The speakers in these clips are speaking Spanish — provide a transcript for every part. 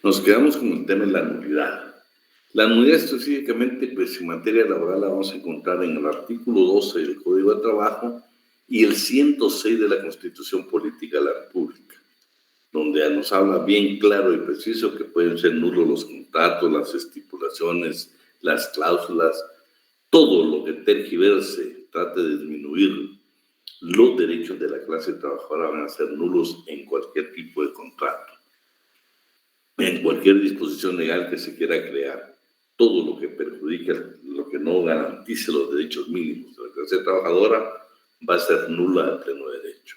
Nos quedamos con el tema de la nulidad. La nulidad específicamente, pues en materia laboral la vamos a encontrar en el artículo 12 del Código de Trabajo y el 106 de la Constitución Política de la República, donde nos habla bien claro y preciso que pueden ser nulos los contratos, las estipulaciones, las cláusulas, todo lo que tergiverse, trate de disminuir los derechos de la clase trabajadora van a ser nulos en cualquier tipo de contrato, en cualquier disposición legal que se quiera crear. Todo lo que perjudique, lo que no garantice los derechos mínimos de la clase trabajadora va a ser nula de pleno derecho.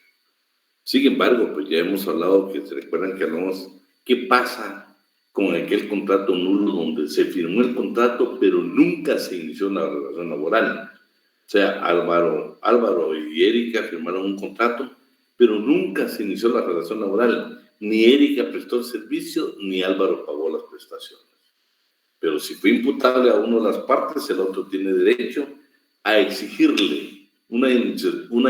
Sin embargo, pues ya hemos hablado, que se recuerdan que hablamos, ¿qué pasa con aquel contrato nulo donde se firmó el contrato pero nunca se inició la relación laboral? O sea, Álvaro y Erika firmaron un contrato, pero nunca se inició la relación laboral. Ni Erika prestó el servicio, ni Álvaro pagó las prestaciones. Pero si fue imputable a uno de las partes, el otro tiene derecho a exigirle una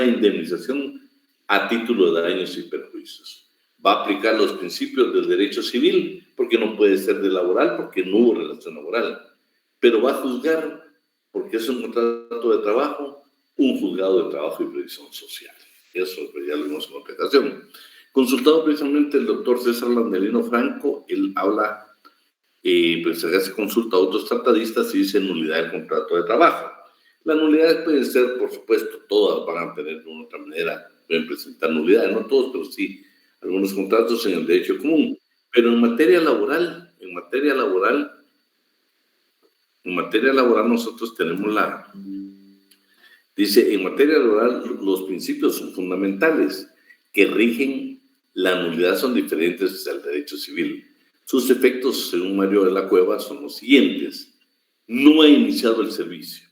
indemnización a título de daños y perjuicios. Va a aplicar los principios del derecho civil, porque no puede ser de laboral, porque no hubo relación laboral. Pero va a juzgar, porque es un contrato de trabajo, un juzgado de trabajo y previsión social. Eso pues ya lo vimos en otra ocasión. Consultado precisamente el doctor César Landelino Franco, él habla, pues se hace consulta a otros tratadistas y dice nulidad del contrato de trabajo. Las nulidades pueden ser, por supuesto, todas van a tener de una otra manera, pueden presentar nulidades, no todos, pero sí algunos contratos en el derecho común. Pero en materia laboral nosotros tenemos dice, en materia laboral los principios son fundamentales que rigen la nulidad son diferentes al derecho civil. Sus efectos, según Mario de la Cueva, son los siguientes. No ha iniciado el servicio.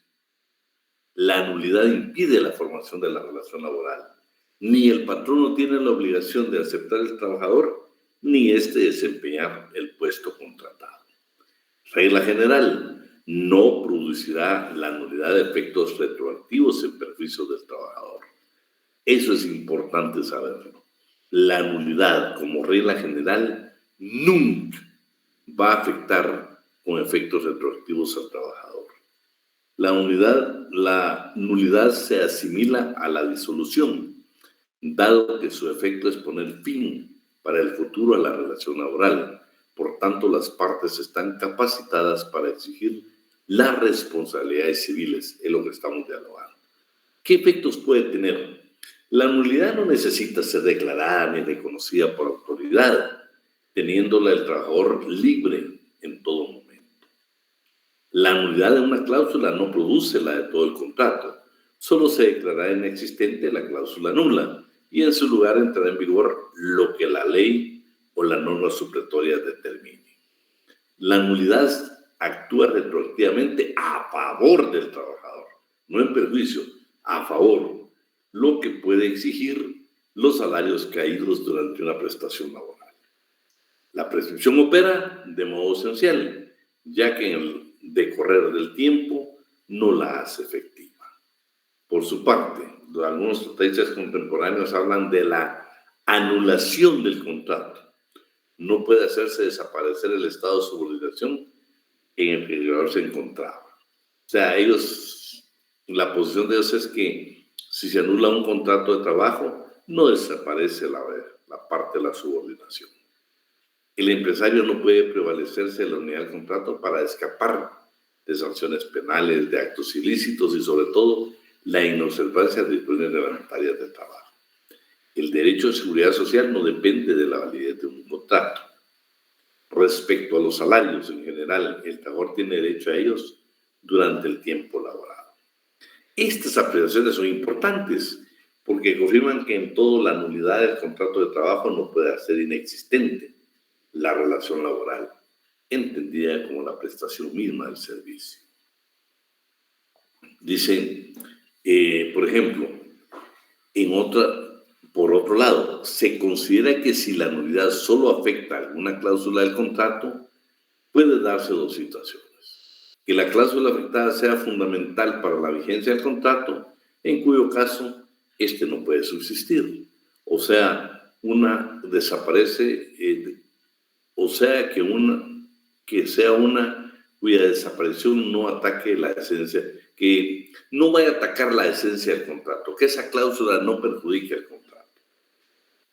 La nulidad impide la formación de la relación laboral. Ni el patrono tiene la obligación de aceptar el trabajador, ni éste desempeñar el puesto contratado. Regla general, no producirá la nulidad de efectos retroactivos en perjuicio del trabajador. Eso es importante saberlo. La nulidad, como regla general, nunca va a afectar con efectos retroactivos al trabajador. La nulidad se asimila a la disolución, dado que su efecto es poner fin para el futuro a la relación laboral. Por tanto, las partes están capacitadas para exigir las responsabilidades civiles, es lo que estamos dialogando. ¿Qué efectos puede tener? La nulidad no necesita ser declarada ni reconocida por autoridad, teniéndola el trabajador libre en todo momento. La nulidad de una cláusula no produce la de todo el contrato. Solo se declarará inexistente la cláusula nula y en su lugar entrará en vigor lo que la ley o la norma supletoria determine. La nulidad actúa retroactivamente a favor del trabajador, no en perjuicio, a favor, lo que puede exigir los salarios caídos durante una prestación laboral. La prescripción opera de modo esencial, ya que en el decorrer del tiempo no la hace efectiva. Por su parte, algunos tratadistas contemporáneos hablan de la anulación del contrato. No puede hacerse desaparecer el estado de subordinación en el que el violador se encontraba. O sea, la posición de ellos es que si se anula un contrato de trabajo, no desaparece la parte de la subordinación. El empresario no puede prevalecerse de la unidad del contrato para escapar de sanciones penales, de actos ilícitos y sobre todo la inobservancia de disposiciones reglamentarias de trabajo. El derecho de seguridad social no depende de la validez de un contrato. Respecto a los salarios en general, el trabajador tiene derecho a ellos durante el tiempo laboral. Estas apreciaciones son importantes porque confirman que en todo la nulidad del contrato de trabajo no puede ser inexistente la relación laboral, entendida como la prestación misma del servicio. Dice, por ejemplo, por otro lado, se considera que si la nulidad solo afecta a alguna cláusula del contrato, puede darse dos situaciones. Que la cláusula afectada sea fundamental para la vigencia del contrato, en cuyo caso este no puede subsistir. O sea, una desaparece o sea que sea una cuya desaparición no ataque la esencia, que no vaya a atacar la esencia del contrato, que esa cláusula no perjudique el contrato.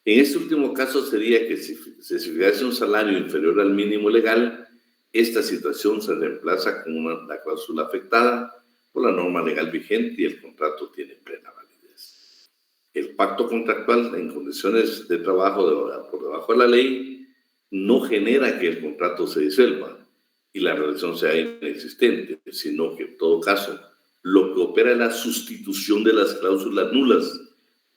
En este último caso sería que si se fijase un salario inferior al mínimo legal, esta situación se reemplaza con la cláusula afectada por la norma legal vigente y el contrato tiene plena validez. El pacto contractual en condiciones de trabajo por debajo de la ley no genera que el contrato se disuelva y la relación sea inexistente, sino que en todo caso lo que opera es la sustitución de las cláusulas nulas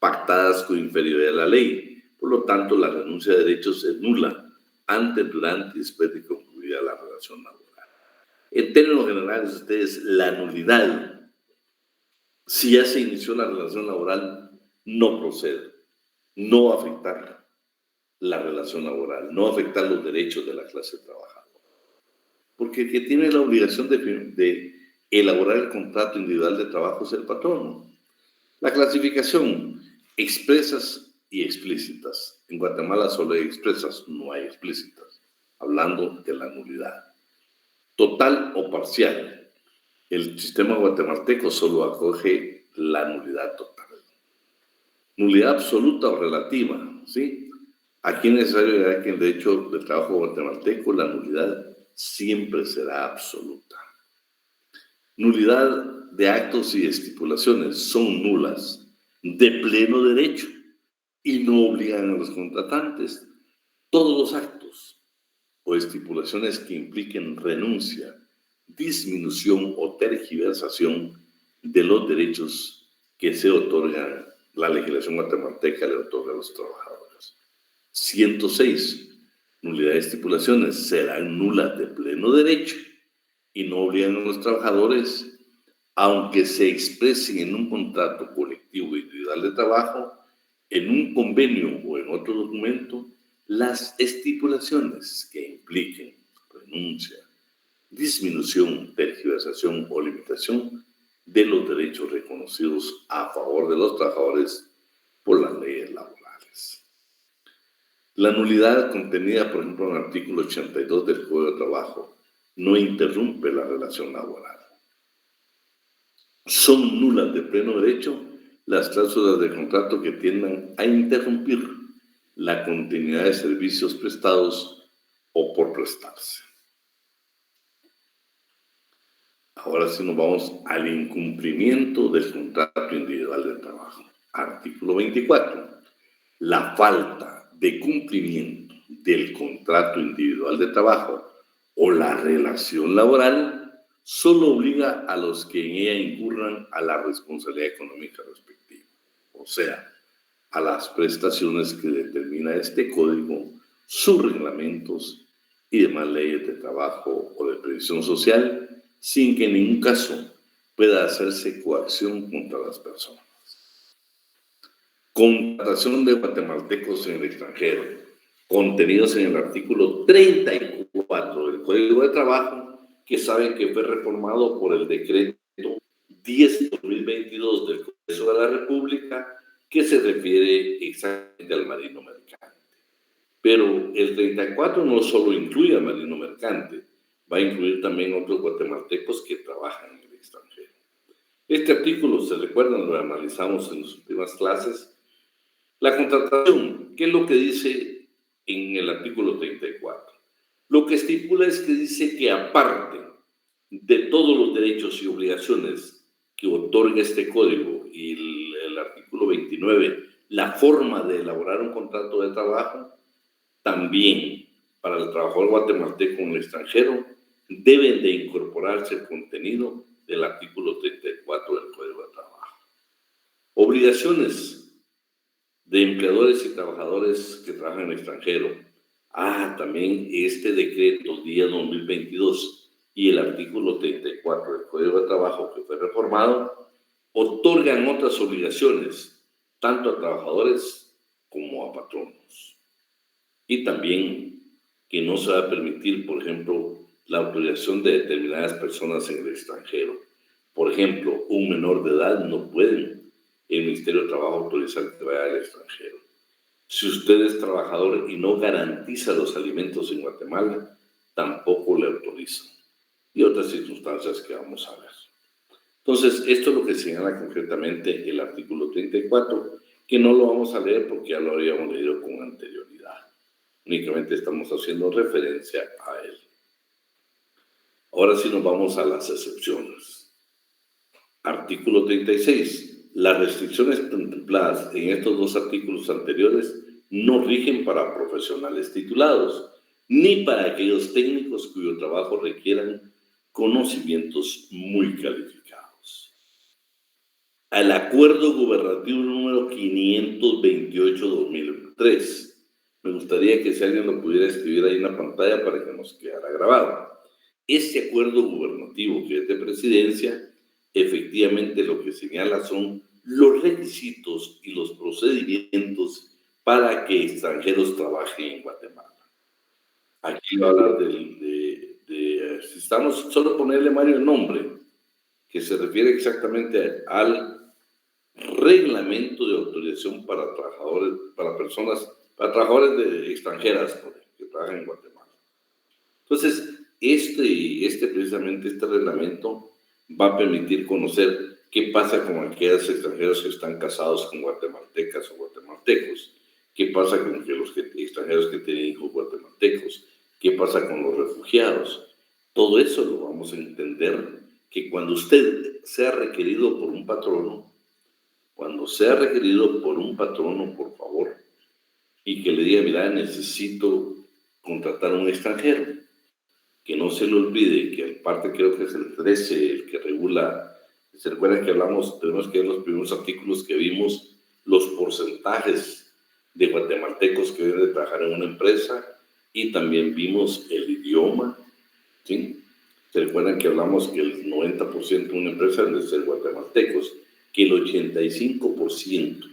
pactadas con inferioridad a la ley. Por lo tanto, la renuncia de derechos es nula antes, durante y después de concluida la relación laboral. En términos generales, ustedes, la nulidad, si ya se inició la relación laboral, no procede, no va a afectar la relación laboral, no va a afectar los derechos de la clase trabajadora. Porque el que tiene la obligación de elaborar el contrato individual de trabajo es el patrono. La clasificación, expresas y explícitas. En Guatemala solo hay expresas, no hay explícitas, hablando de la nulidad. Total o parcial. El sistema guatemalteco solo acoge la nulidad total. Nulidad absoluta o relativa, ¿sí? Aquí es necesario ver que en el derecho del trabajo guatemalteco la nulidad siempre será absoluta. Nulidad de actos y estipulaciones son nulas de pleno derecho y no obligan a los contratantes. Todos los actos o estipulaciones que impliquen renuncia, disminución o tergiversación de los derechos que se otorgan, la legislación guatemalteca le otorga a los trabajadores. 106. Nulidad de estipulaciones serán nulas de pleno derecho y no obligan a los trabajadores, aunque se expresen en un contrato colectivo individual de trabajo, en un convenio o en otro documento, las estipulaciones que impliquen renuncia, disminución, tergiversación o limitación de los derechos reconocidos a favor de los trabajadores por las leyes laborales. La nulidad contenida, por ejemplo, en el artículo 82 del Código de Trabajo no interrumpe la relación laboral. Son nulas de pleno derecho las cláusulas de contrato que tiendan a interrumpir la continuidad de servicios prestados o por prestarse. Ahora sí nos vamos al incumplimiento del contrato individual de trabajo. Artículo 24. La falta de cumplimiento del contrato individual de trabajo o la relación laboral solo obliga a los que en ella incurran a la responsabilidad económica respectiva, o sea, a las prestaciones que determina este código, sus reglamentos y demás leyes de trabajo o de previsión social, sin que en ningún caso pueda hacerse coacción contra las personas. Contratación de guatemaltecos en el extranjero, contenidos en el artículo 34 del Código de Trabajo, que saben que fue reformado por el decreto 10/2022 del Congreso de la República, que se refiere exactamente al marino mercante. Pero el 34 no solo incluye al marino mercante, va a incluir también otros guatemaltecos que trabajan en el extranjero. Este artículo, se recuerdan, lo analizamos en las últimas clases. La contratación, ¿qué es lo que dice en el artículo 34? Lo que estipula es que dice que aparte de todos los derechos y obligaciones que otorga este código y el artículo 29, la forma de elaborar un contrato de trabajo, también para el trabajador guatemalteco en el extranjero deben de incorporarse el contenido del artículo 34 del Código de Trabajo. Obligaciones de empleadores y trabajadores que trabajan en el extranjero. También este decreto 10/2022 y el artículo 34 del Código de Trabajo que fue reformado otorgan otras obligaciones tanto a trabajadores como a patronos. Y también que no se va a permitir, por ejemplo, la autorización de determinadas personas en el extranjero. Por ejemplo, un menor de edad no puede el Ministerio de Trabajo autorizar que vaya al extranjero. Si usted es trabajador y no garantiza los alimentos en Guatemala, tampoco le autorizan. Y otras circunstancias que vamos a ver. Entonces, esto es lo que señala concretamente el artículo 34, que no lo vamos a leer porque ya lo habíamos leído con anterioridad. Únicamente estamos haciendo referencia a él. Ahora sí nos vamos a las excepciones. Artículo 36. Las restricciones contempladas en estos dos artículos anteriores no rigen para profesionales titulados, ni para aquellos técnicos cuyo trabajo requieran conocimientos muy calificados. Al Acuerdo Gubernativo número 528-2003. Me gustaría que si alguien lo pudiera escribir ahí en la pantalla para que nos quedara grabado. Este acuerdo gubernativo que es de presidencia, efectivamente lo que señala son los requisitos y los procedimientos para que extranjeros trabajen en Guatemala. Aquí va a hablar si estamos, solo ponerle Mario el nombre, que se refiere exactamente al reglamento de autorización para trabajadores, para trabajadores extranjeras que trabajan en Guatemala. Entonces, precisamente este reglamento va a permitir conocer qué pasa con aquellos extranjeros que están casados con guatemaltecas o guatemaltecos, qué pasa con los extranjeros que tienen hijos guatemaltecos, qué pasa con los refugiados. Todo eso lo vamos a entender que cuando usted sea requerido por un patrono, por favor, y que le diga, mira, necesito contratar a un extranjero, que no se le olvide que aparte creo que es el 13 el que regula, se recuerda que tenemos que ver los primeros artículos que vimos, los porcentajes de guatemaltecos que deben de trabajar en una empresa, y también vimos el idioma, ¿sí? Se recuerdan que hablamos que el 90% de una empresa debe ser guatemaltecos, que el 85%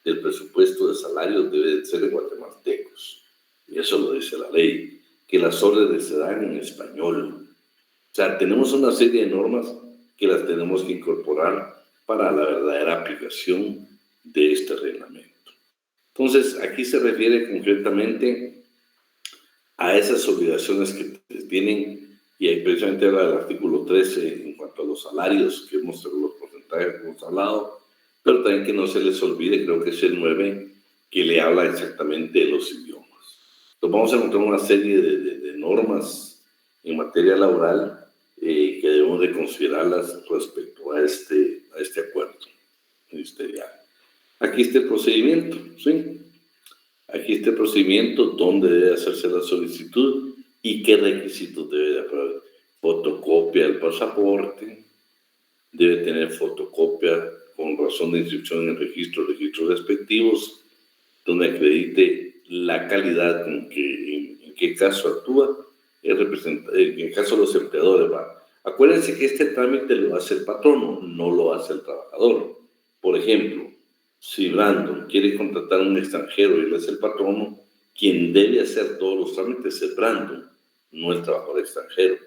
del presupuesto de salarios debe de ser guatemaltecos, y eso lo dice la ley, que las órdenes se dan en español. O sea, tenemos una serie de normas que las tenemos que incorporar para la verdadera aplicación de este reglamento. Entonces, aquí se refiere concretamente a esas obligaciones que tienen, y ahí precisamente habla del artículo 13 en cuanto a los salarios, que los porcentajes que hemos hablado, pero también que no se les olvide, creo que es el 9, que le habla exactamente de los idiomas. Entonces vamos a encontrar una serie de normas en materia laboral que debemos de considerarlas respecto a este acuerdo ministerial. Aquí está el procedimiento, ¿sí? Aquí está el procedimiento, dónde debe hacerse la solicitud y qué requisitos debe de haber. Fotocopia del pasaporte, debe tener fotocopia con razón de inscripción en el registros respectivos, donde acredite la calidad en qué caso actúa, en el caso de los empleadores. Acuérdense que este trámite lo hace el patrono, no lo hace el trabajador. Por ejemplo, si Brandon quiere contratar a un extranjero y él es el patrono, quien debe hacer todos los trámites es Brandon, no el trabajador extranjero.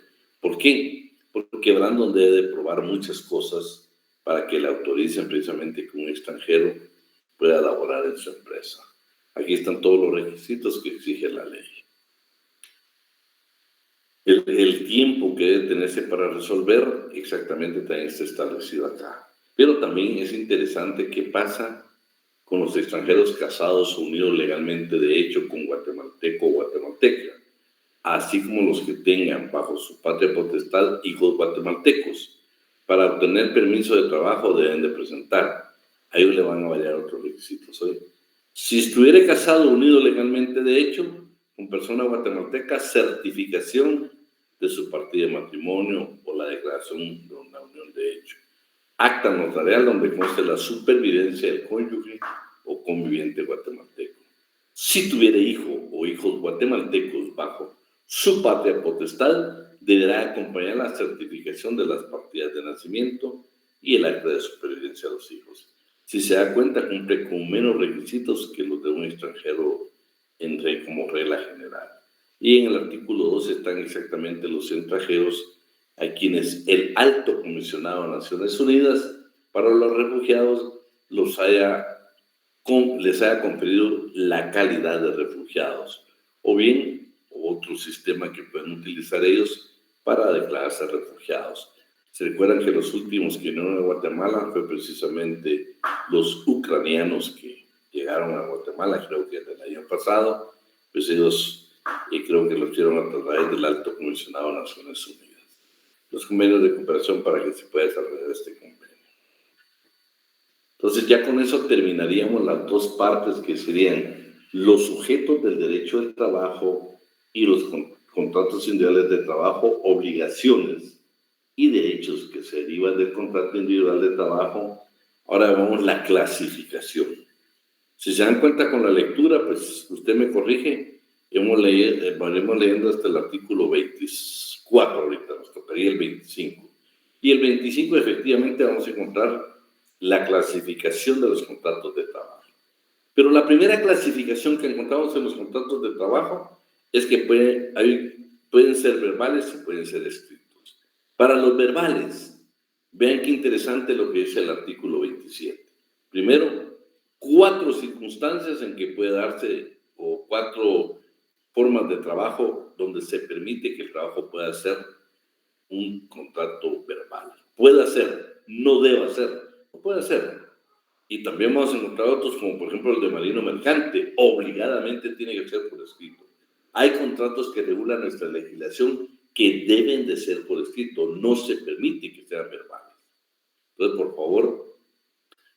¿Por qué? Porque Brandon debe de probar muchas cosas para que le autoricen precisamente que un extranjero pueda laborar en su empresa. Aquí están todos los requisitos que exige la ley. El tiempo que debe tenerse para resolver exactamente también está establecido acá. Pero también es interesante qué pasa con los extranjeros casados o unidos legalmente de hecho con guatemalteco o guatemalteca, así como los que tengan bajo su patria potestad hijos guatemaltecos. Para obtener permiso de trabajo deben de presentar. A ellos le van a variar otros requisitos hoy. Si estuviera casado o unido legalmente de hecho con persona guatemalteca, certificación de su partida de matrimonio o la declaración de una unión de hecho. Acta notarial donde conste la supervivencia del cónyuge o conviviente guatemalteco. Si tuviera hijo o hijos guatemaltecos bajo su patria potestad, deberá acompañar la certificación de las partidas de nacimiento y el acta de supervivencia de los hijos. Si se da cuenta, cumple con menos requisitos que los de un extranjero como regla general. Y en el artículo 2 están exactamente los extranjeros a quienes el alto comisionado de Naciones Unidas para los refugiados los haya les haya conferido la calidad de refugiados, o bien otro sistema que pueden utilizar ellos para declararse refugiados. Se recuerdan que los últimos que vinieron a Guatemala fue precisamente los ucranianos que llegaron a Guatemala, creo que el año pasado, pues ellos creo que los hicieron a través del Alto Comisionado de Naciones Unidas. Los convenios de cooperación para que se pueda desarrollar este convenio. Entonces ya con eso terminaríamos las dos partes que serían los sujetos del derecho del trabajo y los contratos individuales de trabajo, obligaciones y derechos que se derivan del contrato individual de trabajo. Ahora vemos la clasificación. Si se dan cuenta con la lectura, pues usted me corrige, estaremos leyendo hasta el artículo 24 ahorita, nos tocaría el 25. Y el 25 efectivamente vamos a encontrar la clasificación de los contratos de trabajo. Pero la primera clasificación que encontramos en los contratos de trabajo es que pueden ser verbales y pueden ser escritos. Para los verbales, vean qué interesante lo que dice el artículo 27. Primero, 4 circunstancias en que puede darse, o 4 formas de trabajo donde se permite que el trabajo pueda ser un contrato verbal. Puede ser, no debe ser, puede ser. Y también vamos a encontrar otros, como por ejemplo el de marino mercante, obligadamente tiene que ser por escrito. Hay contratos que regulan nuestra legislación que deben de ser por escrito, no se permite que sean verbales. Entonces, por favor,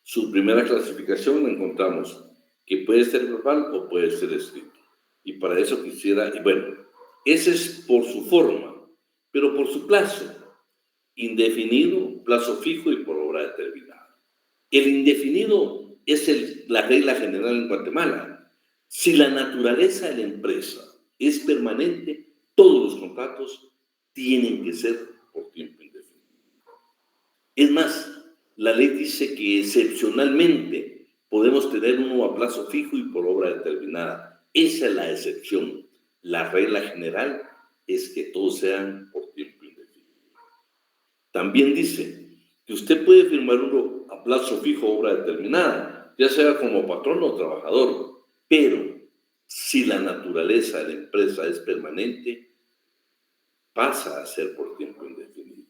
su primera clasificación la encontramos que puede ser verbal o puede ser escrito. Y para eso quisiera, y bueno, ese es por su forma, pero por su plazo, indefinido, plazo fijo y por obra determinada. El indefinido es la regla general en Guatemala. Si la naturaleza de la empresa es permanente, todos los contratos tienen que ser por tiempo indefinido. Es más, la ley dice que excepcionalmente podemos tener uno a plazo fijo y por obra determinada. Esa es la excepción. La regla general es que todos sean por tiempo indefinido. También dice que usted puede firmar uno a plazo fijo o obra determinada, ya sea como patrón o trabajador, pero si la naturaleza de la empresa es permanente, pasa a ser por tiempo indefinido.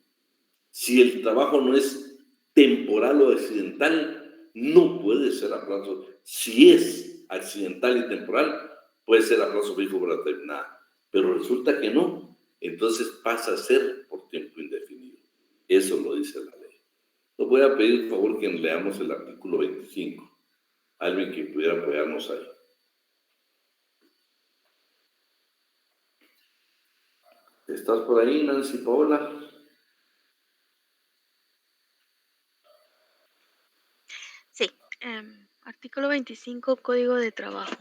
Si el trabajo no es temporal o accidental, no puede ser a plazo. Si es accidental y temporal, puede ser a plazo fijo o obra determinada, pero resulta que no, entonces pasa a ser por tiempo indefinido. Eso lo dice la ley. Les voy a pedir, por favor, que leamos el artículo 25. Alguien que pudiera apoyarnos ahí. ¿Estás por ahí, Nancy Paola? Sí. Artículo 25, Código de Trabajo.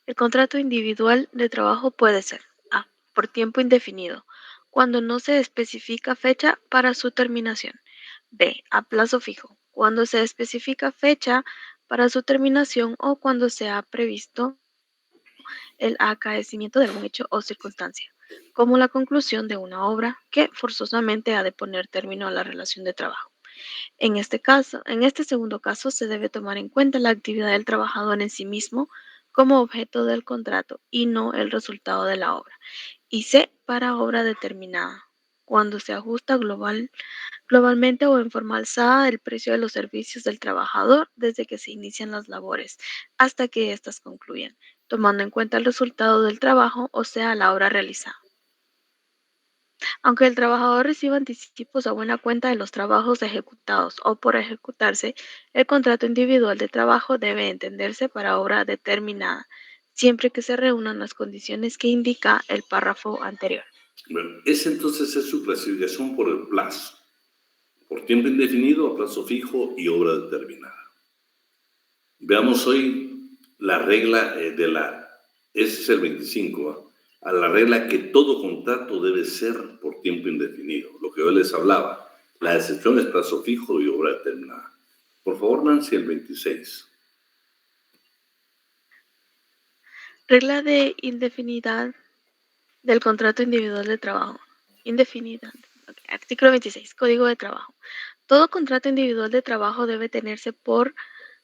El contrato individual de trabajo puede ser A. Por tiempo indefinido, cuando no se especifica fecha para su terminación. B. A plazo fijo, cuando se especifica fecha para su terminación o cuando se ha previsto el acaecimiento de algún hecho o circunstancia, como la conclusión de una obra que forzosamente ha de poner término a la relación de trabajo. En este segundo caso, se debe tomar en cuenta la actividad del trabajador en sí mismo como objeto del contrato y no el resultado de la obra. Y C, para obra determinada, cuando se ajusta globalmente o en forma alzada el precio de los servicios del trabajador desde que se inician las labores hasta que éstas concluyan, tomando en cuenta el resultado del trabajo, o sea, la obra realizada. Aunque el trabajador reciba anticipos a buena cuenta de los trabajos ejecutados o por ejecutarse, el contrato individual de trabajo debe entenderse para obra determinada, siempre que se reúnan las condiciones que indica el párrafo anterior. Bueno, ese entonces es su clasificación por el plazo, por tiempo indefinido, a plazo fijo y obra determinada. Veamos hoy la regla ese es el 25, a la regla que todo contrato debe ser por tiempo indefinido, lo que yo les hablaba. La excepción es plazo fijo y obra determinada. Por favor, Nancy, el 26. Regla de indefinidad del contrato individual de trabajo. Indefinidad. Okay. Artículo 26. Código de trabajo. Todo contrato individual de trabajo debe tenerse por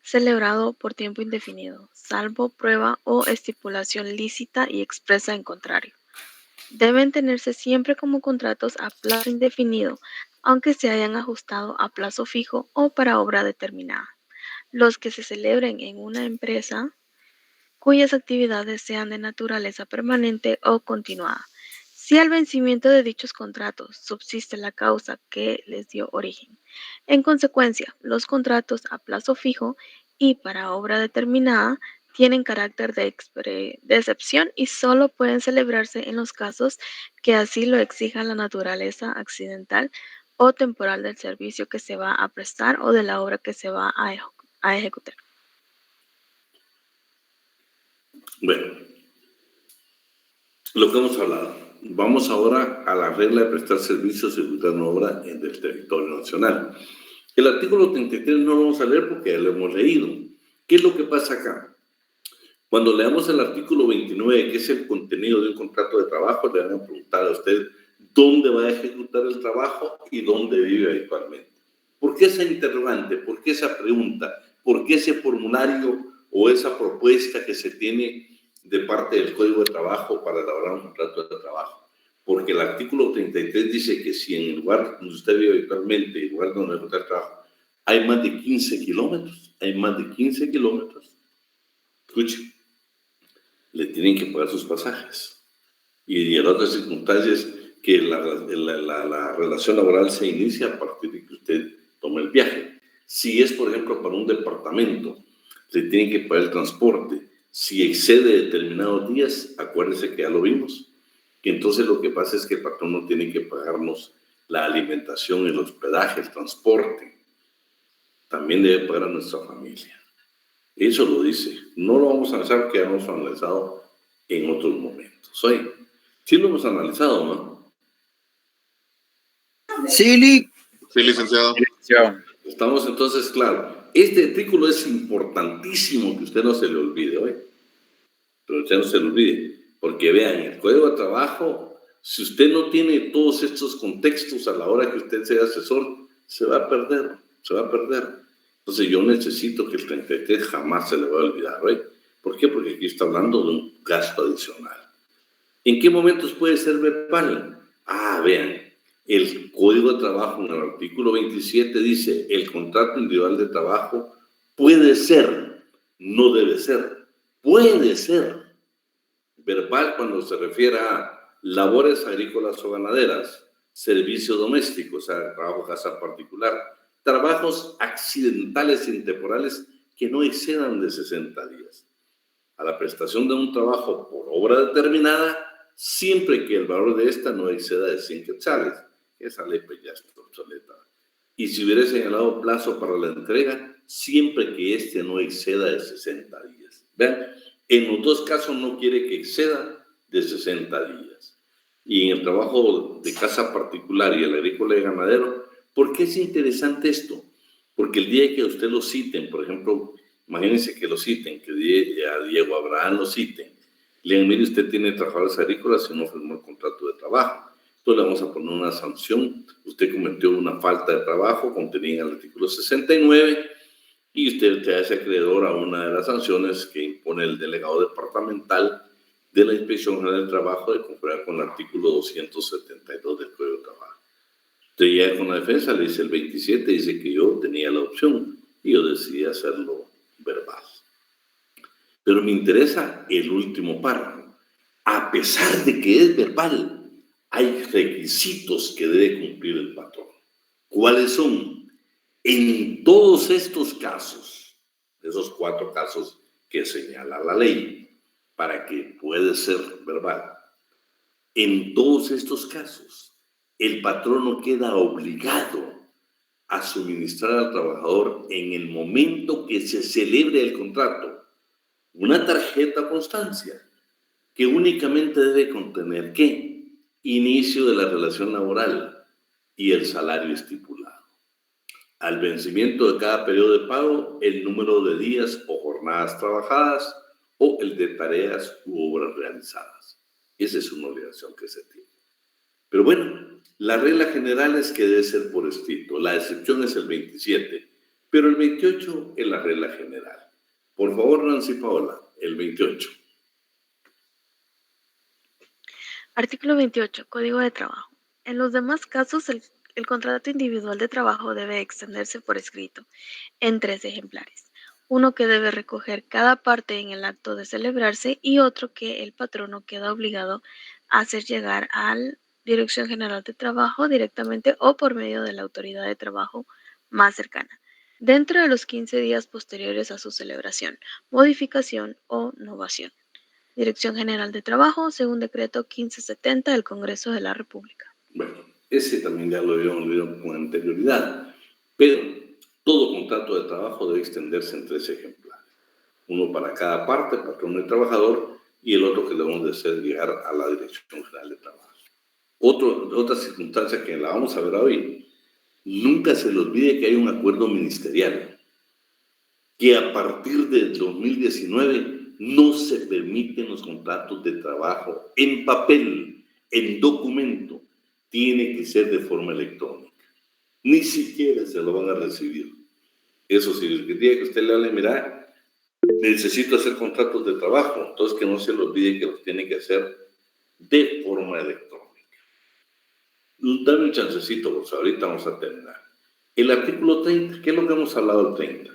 celebrado por tiempo indefinido, salvo prueba o estipulación lícita y expresa en contrario. Deben tenerse siempre como contratos a plazo indefinido, aunque se hayan ajustado a plazo fijo o para obra determinada. Los que se celebren en una empresa cuyas actividades sean de naturaleza permanente o continuada. Si al vencimiento de dichos contratos subsiste la causa que les dio origen. En consecuencia, los contratos a plazo fijo y para obra determinada tienen carácter de excepción y solo pueden celebrarse en los casos que así lo exija la naturaleza accidental o temporal del servicio que se va a prestar o de la obra que se va a ejecutar. Bueno, lo que hemos hablado. Vamos ahora a la regla de prestar servicios y ejecutar una obra en el territorio nacional. El artículo 33 no lo vamos a leer porque ya lo hemos leído. ¿Qué es lo que pasa acá? Cuando leamos el artículo 29, que es el contenido de un contrato de trabajo, le van a preguntar a usted dónde va a ejecutar el trabajo y dónde vive habitualmente. ¿Por qué esa interrogante? ¿Por qué esa pregunta? ¿Por qué ese formulario o esa propuesta que se tiene de parte del Código de Trabajo para elaborar un contrato de trabajo? Porque el artículo 33 dice que si en el lugar donde usted vive habitualmente, el lugar donde ejecuta el trabajo, hay más de 15 kilómetros, escuche, le tienen que pagar sus pasajes. Y en otras circunstancias que la relación laboral se inicia a partir de que usted tome el viaje. Si es, por ejemplo, para un departamento, le tienen que pagar el transporte. Si excede determinados días, acuérdese que ya lo vimos, que entonces lo que pasa es que el patrón no tiene que pagarnos la alimentación, el hospedaje, el transporte. También debe pagar a nuestra familia. Eso lo dice. No lo vamos a analizar porque ya hemos analizado en otros momentos. Oye, sí lo hemos analizado, ¿no? Sí, licenciado. Estamos entonces claros. Este artículo es importantísimo que usted no se le olvide, ¿oye? Pero usted no se le olvide. Porque vean, el Código de Trabajo, si usted no tiene todos estos contextos a la hora que usted sea asesor, se va a perder. Entonces yo necesito que el 33 jamás se le va a olvidar, ¿right? ¿Por qué? Porque aquí está hablando de un gasto adicional. ¿En qué momentos puede ser verbal? Vean, el Código de Trabajo en el artículo 27 dice, el contrato individual de trabajo puede ser, no debe ser, puede ser verbal cuando se refiere a labores agrícolas o ganaderas, servicio doméstico, o sea, trabajo casa particular, trabajos accidentales e intemporales que no excedan de 60 días. A la prestación de un trabajo por obra determinada, siempre que el valor de esta no exceda de 100 quetzales. Esa ley pues ya está obsoleta. Y si hubiera señalado plazo para la entrega, siempre que este no exceda de 60 días. ¿Vean? En los dos casos no quiere que exceda de 60 días. Y en el trabajo de casa particular y el agrícola y ganadero, ¿por qué es interesante esto? Porque el día que usted lo citen, por ejemplo, imagínense que lo citen, que a Diego Abraham lo citen, le digan, mire, usted tiene trabajadores agrícolas y no firmó el contrato de trabajo. Entonces le vamos a poner una sanción. Usted cometió una falta de trabajo contenida en el artículo 69 y usted hace acreedor a una de las sanciones que impone el delegado departamental de la Inspección General del Trabajo de conformidad con el artículo 272 del Código de Trabajo. Usted llega con la defensa, le dice el 27, dice que yo tenía la opción y yo decidí hacerlo verbal. Pero me interesa el último párrafo. A pesar de que es verbal, hay requisitos que debe cumplir el patrón. ¿Cuáles son? En todos estos casos, esos 4 casos que señala la ley, para que pueda ser verbal, en todos estos casos, el patrón no queda obligado a suministrar al trabajador en el momento que se celebre el contrato una tarjeta constancia que únicamente debe contener ¿qué? Inicio de la relación laboral y el salario estipulado. Al vencimiento de cada periodo de pago, el número de días o jornadas trabajadas o el de tareas u obras realizadas. Esa es una obligación que se tiene. Pero bueno, la regla general es que debe ser por escrito. La excepción es el 27. Pero el 28 es la regla general. Por favor, Nancy Paola, el 28. Artículo 28. Código de trabajo. En los demás casos, el contrato individual de trabajo debe extenderse por escrito en 3 ejemplares. Uno que debe recoger cada parte en el acto de celebrarse y otro que el patrono queda obligado a hacer llegar a la Dirección General de Trabajo directamente o por medio de la autoridad de trabajo más cercana, dentro de los 15 días posteriores a su celebración, modificación o novación. Dirección General de Trabajo, según decreto 1570 del Congreso de la República. Bueno, ese también ya lo habíamos leído con anterioridad, pero todo contrato de trabajo debe extenderse en 3 ejemplares. Uno para cada parte, patrón y trabajador, y el otro que debemos de hacer llegar a la Dirección General de Trabajo. Otra circunstancia que la vamos a ver hoy, nunca se le olvide que hay un acuerdo ministerial, que a partir del 2019 no se permiten los contratos de trabajo en papel, en documento, tiene que ser de forma electrónica. Ni siquiera se lo van a recibir. Eso sí, el día que usted le hable, mira, necesito hacer contratos de trabajo, entonces que no se le olvide que los tiene que hacer de forma electrónica. Dame un chancecito, pues ahorita vamos a terminar. El artículo 30, ¿qué es lo que hemos hablado del 30?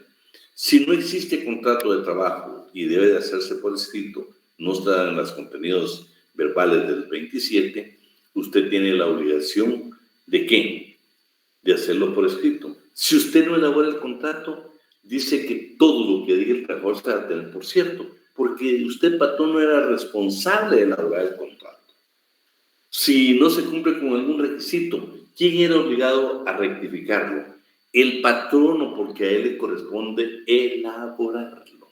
Si no existe contrato de trabajo y debe de hacerse por escrito, no está en los contenidos verbales del 27, usted tiene la obligación ¿de qué? De hacerlo por escrito. Si usted no elabora el contrato, dice que todo lo que diga el trabajador se va a tener por cierto, porque usted, patrón, no era responsable de elaborar el contrato. Si no se cumple con algún requisito, ¿quién era obligado a rectificarlo? El patrono, porque a él le corresponde elaborarlo.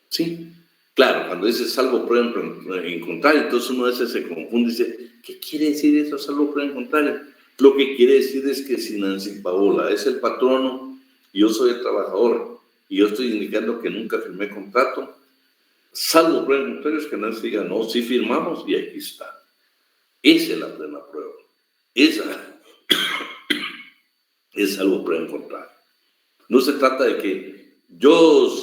¿Sí? Claro, cuando dice salvo prueba en contrario, entonces uno a veces se confunde y dice, ¿qué quiere decir eso, salvo prueba en contrario? Lo que quiere decir es que si Nancy Paola es el patrono y yo soy el trabajador y yo estoy indicando que nunca firmé contrato, salvo prueba en contrario es que Nancy diga, no, sí firmamos y aquí está. Esa es la plena prueba. Esa es algo para encontrar. No se trata de que yo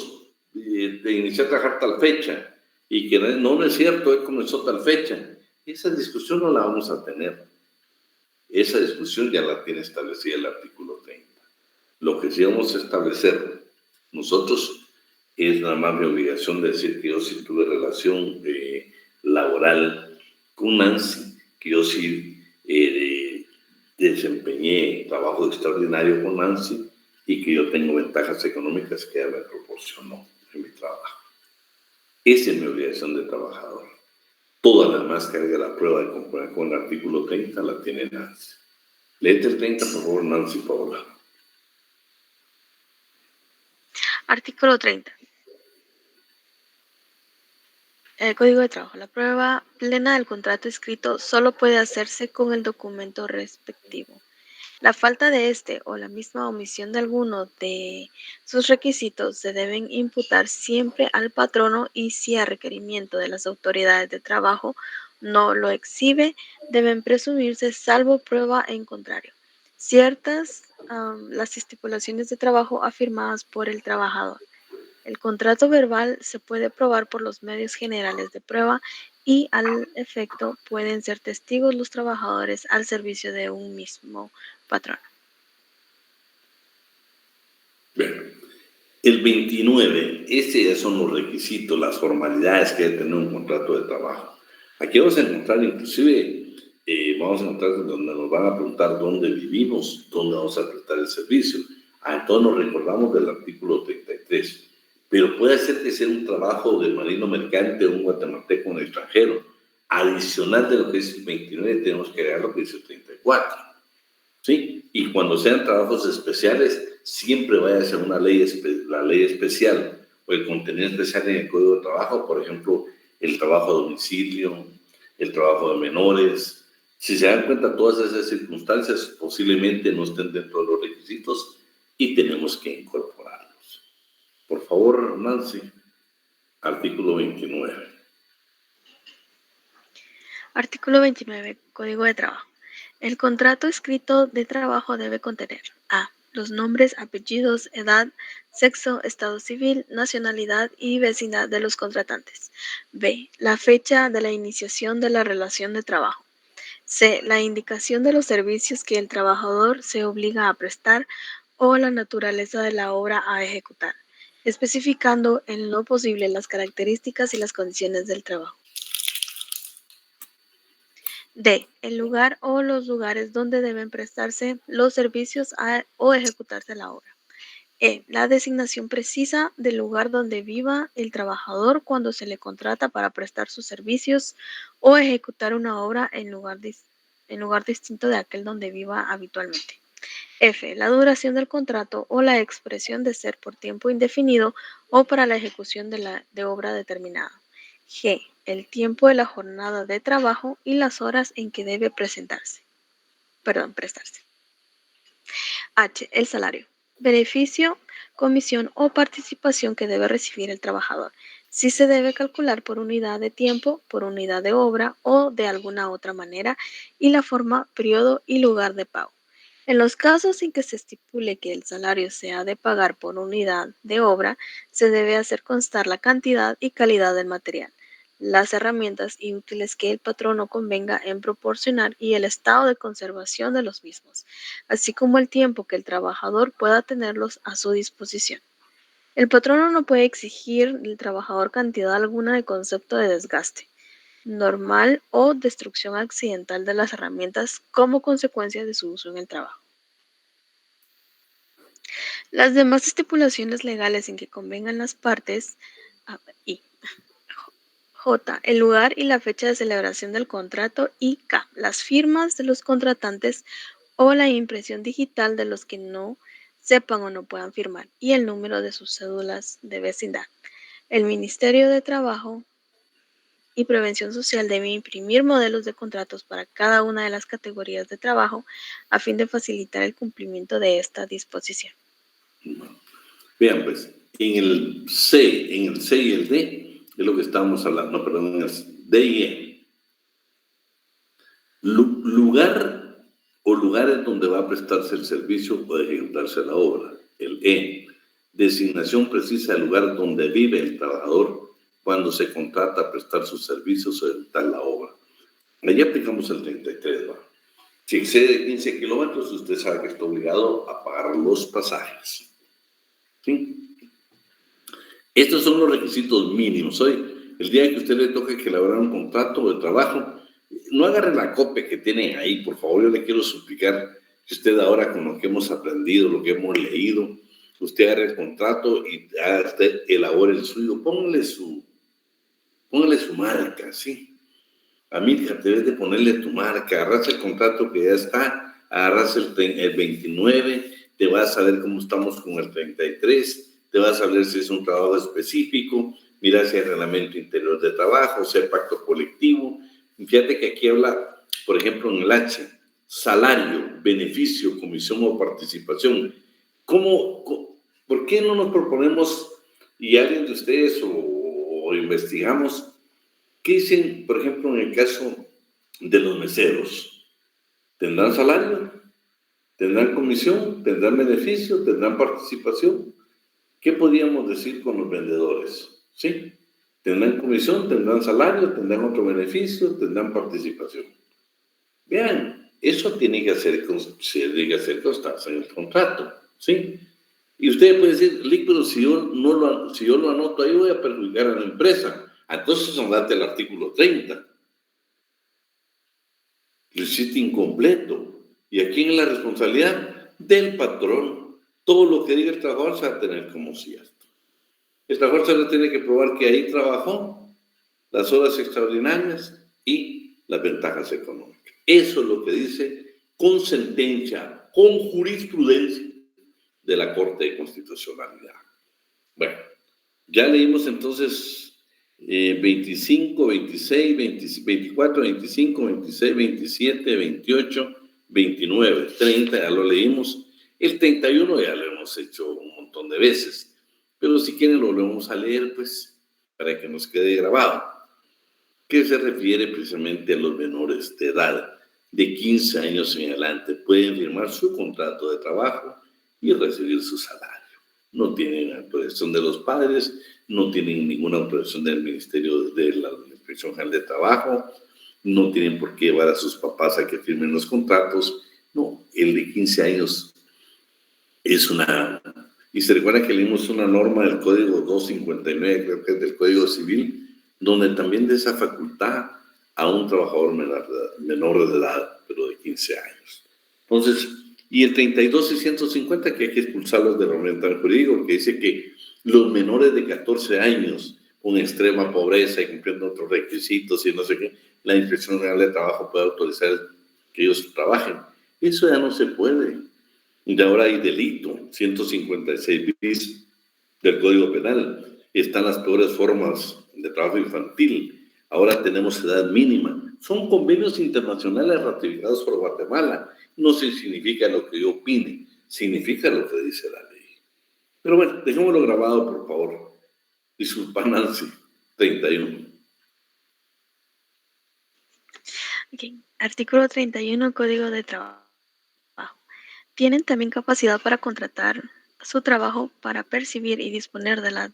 te inicié a trabajar tal fecha y que no es cierto, él comenzó tal fecha. Esa discusión no la vamos a tener. Esa discusión ya la tiene establecida el artículo 30. Lo que sí vamos a establecer nosotros es nada más mi obligación de decir que yo sí tuve relación laboral con Nancy, que yo sí desempeñé trabajo extraordinario con Nancy y que yo tengo ventajas económicas que ella me proporcionó en mi trabajo. Esa es mi obligación de trabajador. Toda la demás carga de la prueba de conformidad con el artículo 30 la tiene Nancy. Léete el 30, por favor, Nancy Paola. Artículo 30. El Código de Trabajo. La prueba plena del contrato escrito solo puede hacerse con el documento respectivo. La falta de este o la misma omisión de alguno de sus requisitos se deben imputar siempre al patrono y si a requerimiento de las autoridades de trabajo no lo exhibe, deben presumirse salvo prueba en contrario. Ciertas las estipulaciones de trabajo afirmadas por el trabajador. El contrato verbal se puede probar por los medios generales de prueba y al efecto pueden ser testigos los trabajadores al servicio de un mismo patrón. Bien. El 29, estos ya son los requisitos, las formalidades que debe tener un contrato de trabajo. Aquí vamos a encontrar inclusive, vamos a encontrar donde nos van a preguntar dónde vivimos, dónde vamos a prestar el servicio. Entonces nos recordamos del artículo 33. Pero puede ser que sea un trabajo de marino mercante o un guatemalteco en el extranjero. Adicional de lo que dice el 29, tenemos que agregar lo que dice el 34. ¿Sí? Y cuando sean trabajos especiales, siempre vaya a ser una ley, la ley especial o el contenido especial en el Código de Trabajo, por ejemplo, el trabajo a domicilio, el trabajo de menores. Si se dan cuenta, todas esas circunstancias posiblemente no estén dentro de los requisitos y tenemos que incorporarlos. Por favor, Nancy, artículo 29. Artículo 29. Código de Trabajo. El contrato escrito de trabajo debe contener a. los nombres, apellidos, edad, sexo, estado civil, nacionalidad y vecindad de los contratantes. B. La fecha de la iniciación de la relación de trabajo. C. La indicación de los servicios que el trabajador se obliga a prestar o la naturaleza de la obra a ejecutar, especificando en lo posible las características y las condiciones del trabajo. D. El lugar o los lugares donde deben prestarse los servicios o ejecutarse la obra. E. La designación precisa del lugar donde viva el trabajador cuando se le contrata para prestar sus servicios o ejecutar una obra en lugar distinto de aquel donde viva habitualmente. F. La duración del contrato o la expresión de ser por tiempo indefinido o para la ejecución de obra determinada. G. El tiempo de la jornada de trabajo y las horas en que debe prestarse. H. El salario. Beneficio, comisión o participación que debe recibir el trabajador. Si se debe calcular por unidad de tiempo, por unidad de obra o de alguna otra manera, y la forma, periodo y lugar de pago. En los casos en que se estipule que el salario se ha de pagar por unidad de obra, se debe hacer constar la cantidad y calidad del material, las herramientas y útiles que el patrono convenga en proporcionar y el estado de conservación de los mismos, así como el tiempo que el trabajador pueda tenerlos a su disposición. El patrono no puede exigir del trabajador cantidad alguna de concepto de desgaste normal o destrucción accidental de las herramientas como consecuencia de su uso en el trabajo. Las demás estipulaciones legales en que convengan las partes y J. El lugar y la fecha de celebración del contrato y K. Las firmas de los contratantes o la impresión digital de los que no sepan o no puedan firmar y el número de sus cédulas de vecindad. El Ministerio de Trabajo y Prevención Social debe imprimir modelos de contratos para cada una de las categorías de trabajo a fin de facilitar el cumplimiento de esta disposición. Vean, pues, en el C y el D es lo que estábamos hablando, perdón, en el D y E. Lugar o lugares donde va a prestarse el servicio o ejecutarse la obra. El E. Designación precisa del lugar donde vive el trabajador cuando se contrata a prestar sus servicios o ejecutar la obra. Allí aplicamos el 33, ¿va? Si excede 15 kilómetros, usted sabe que está obligado a pagar los pasajes. ¿Sí? Estos son los requisitos mínimos. Hoy, el día que a usted le toque que elaborar un contrato de trabajo, no agarre la copia que tienen ahí, por favor. Yo le quiero suplicar que usted ahora, con lo que hemos aprendido, lo que hemos leído, usted agarre el contrato y usted elabore el suyo. Póngale su marca, ¿sí? Amílcar, debes de ponerle tu marca. Agarras el contrato que ya está, agarras el 29, te vas a ver cómo estamos con el 33, te vas a ver si es un trabajo específico, mira si hay reglamento interior de trabajo, si hay pacto colectivo. Fíjate que aquí habla, por ejemplo, en el H, salario, beneficio, comisión o participación. ¿Por qué no nos proponemos, y alguien de ustedes o investigamos, qué dicen, por ejemplo, en el caso de los meseros? ¿Tendrán salario? ¿Tendrán comisión? ¿Tendrán beneficio? ¿Tendrán participación? ¿Qué podríamos decir con los vendedores? ¿Sí? ¿Tendrán comisión? ¿Tendrán salario? ¿Tendrán otro beneficio? ¿Tendrán participación? Vean, eso tiene que hacer constancia en el contrato, ¿sí? Y usted puede decir, pero si yo lo anoto ahí, voy a perjudicar a la empresa. Entonces, andate el artículo 30. Lo hiciste incompleto. ¿Y a quién es la responsabilidad? Del patrón. Todo lo que diga el trabajador se va a tener como cierto. El trabajador se le tiene que probar que ahí trabajó, las horas extraordinarias y las ventajas económicas. Eso es lo que dice con sentencia, con jurisprudencia de la Corte de Constitucionalidad. Bueno, ya leímos entonces 25, 26, 24, 25, 26, 27, 28, 29, 30, ya lo leímos. El 31 ya lo hemos hecho un montón de veces, pero si quieren lo volvemos a leer, pues, para que nos quede grabado. ¿Qué se refiere precisamente a los menores de edad? De 15 años en adelante pueden firmar su contrato de trabajo y recibir su salario. No tienen autorización de los padres, no tienen ninguna autorización del Ministerio de la Inspección General de Trabajo, no tienen por qué llevar a sus papás a que firmen los contratos. No, el de 15 años es una... Y se recuerda que leímos una norma del Código 259, creo que es del Código Civil, donde también da esa facultad a un trabajador menor de edad, pero de 15 años. Entonces, y el 32 y 150, que hay que expulsarlos del ordenamiento jurídico, que dice que los menores de 14 años con extrema pobreza y cumpliendo otros requisitos y no sé qué, la Inspección General de Trabajo puede autorizar que ellos trabajen. Eso ya no se puede. Y ahora hay delito, 156 bis del Código Penal. Están las peores formas de trabajo infantil. Ahora tenemos edad mínima. Son convenios internacionales ratificados por Guatemala. No significa lo que yo opine, significa lo que dice la ley. Pero bueno, dejémoslo grabado, por favor. Disculpa, Nancy. 31. Okay. Artículo 31, Código de Trabajo. Tienen también capacidad para contratar su trabajo, para percibir y disponer de la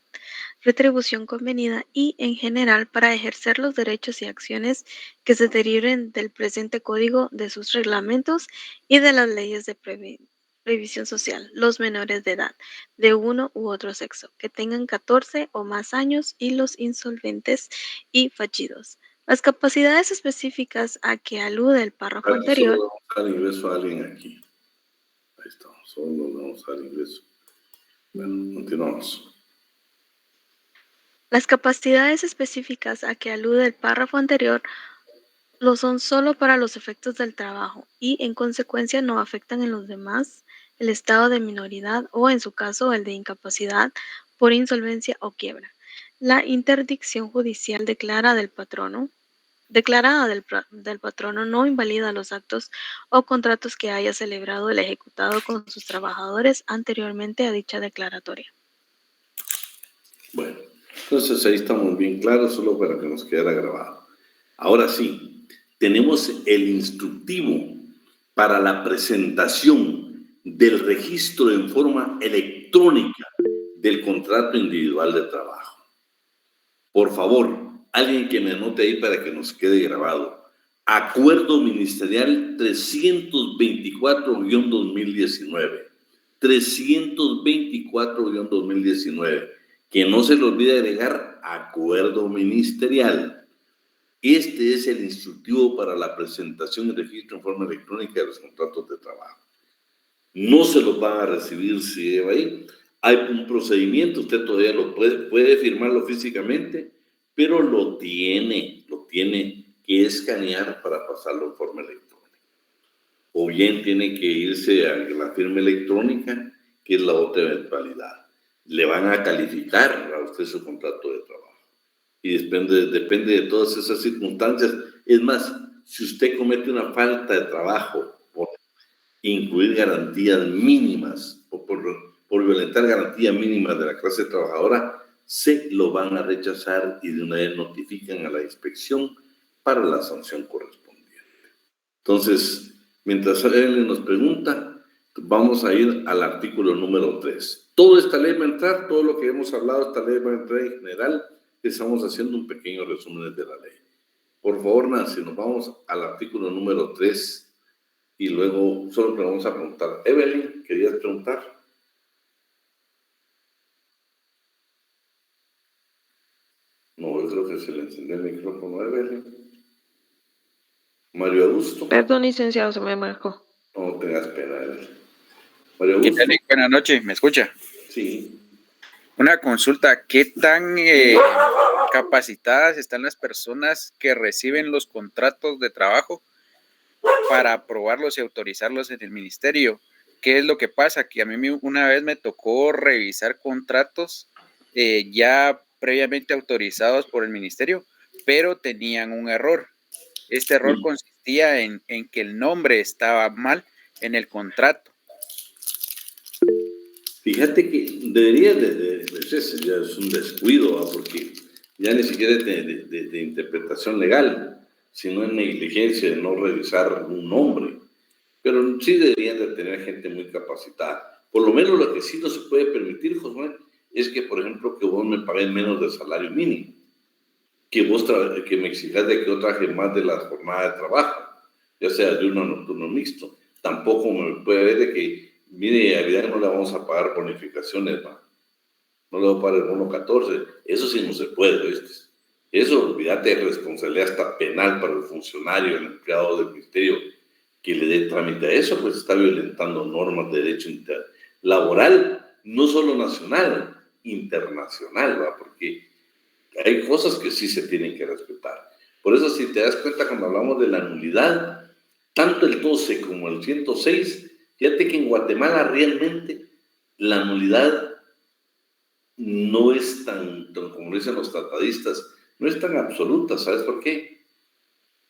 retribución convenida y, en general, para ejercer los derechos y acciones que se deriven del presente código, de sus reglamentos y de las leyes de previsión social, los menores de edad, de uno u otro sexo, que tengan 14 o más años, y los insolventes y fallidos. Las capacidades específicas a que alude el párrafo anterior. Solo vamos a dar ingreso a alguien aquí. Ahí estamos, solo vamos a dar ingreso. Bueno, continuamos. Las capacidades específicas a que alude el párrafo anterior lo son solo para los efectos del trabajo y, en consecuencia, no afectan en los demás el estado de minoridad o, en su caso, el de incapacidad por insolvencia o quiebra. La interdicción judicial declarada del patrono no invalida los actos o contratos que haya celebrado el ejecutado con sus trabajadores anteriormente a dicha declaratoria. Bueno, entonces ahí estamos bien claros, solo para que nos quedara grabado. Ahora sí, tenemos el instructivo para la presentación del registro en forma electrónica del contrato individual de trabajo. Por favor, alguien que me anote ahí para que nos quede grabado. Acuerdo Ministerial 324-2019. 324-2019. Que no se le olvide agregar acuerdo ministerial. Este es el instructivo para la presentación y registro en forma electrónica de los contratos de trabajo. No se los van a recibir si lleva ahí. Hay un procedimiento, usted todavía lo puede firmarlo físicamente, pero lo tiene que escanear para pasarlo en forma electrónica. O bien tiene que irse a la firma electrónica, que es la otra eventualidad. Le van a calificar a usted su contrato de trabajo. Y depende de todas esas circunstancias. Es más, si usted comete una falta de trabajo por incluir garantías mínimas o por violentar garantías mínimas de la clase trabajadora, se lo van a rechazar y de una vez notifican a la inspección para la sanción correspondiente. Entonces, mientras él nos pregunta, vamos a ir al artículo número 3. Toda esta ley va a entrar, todo lo que hemos hablado, esta ley va a entrar en general. Estamos haciendo un pequeño resumen de la ley. Por favor, Nancy, nos vamos al artículo número 3 y luego solo te vamos a preguntar. Evelyn, ¿querías preguntar? No, yo creo que se le encendió el micrófono a Evelyn. Mario Augusto. Perdón, licenciado, se me marcó. No tengas pena, Evelyn. Mario Augusto. ¿Qué tal? Buenas noches, ¿me escucha? Sí. Una consulta, ¿qué tan capacitadas están las personas que reciben los contratos de trabajo para aprobarlos y autorizarlos en el ministerio? ¿Qué es lo que pasa? Que a mí una vez me tocó revisar contratos ya previamente autorizados por el ministerio, pero tenían un error. Este error consistía en que el nombre estaba mal en el contrato. Fíjate que debería ya es un descuido, ¿va? Porque ya ni siquiera es de interpretación legal, sino en negligencia de no revisar un nombre. Pero sí deberían de tener gente muy capacitada. Por lo menos lo que sí no se puede permitir, Josué, es que, por ejemplo, que vos me pagues menos del salario mínimo, que me exijas de que yo trabaje más de la jornada de trabajo, ya sea de uno nocturno mixto. Tampoco me puede ver de que, mire, a Vidal no le vamos a pagar bonificaciones, ¿va? No le voy a pagar el bono 14. Eso sí no se puede, ¿viste? Eso, olvídate, de responsabilidad hasta penal para el funcionario, el empleado del ministerio, que le dé trámite a eso, pues está violentando normas de derecho laboral, no solo nacional, internacional, ¿va? Porque hay cosas que sí se tienen que respetar. Por eso, si te das cuenta, cuando hablamos de la nulidad, tanto el 12 como el 106, fíjate que en Guatemala realmente la nulidad no es como dicen los tratadistas, no es tan absoluta. ¿Sabes por qué?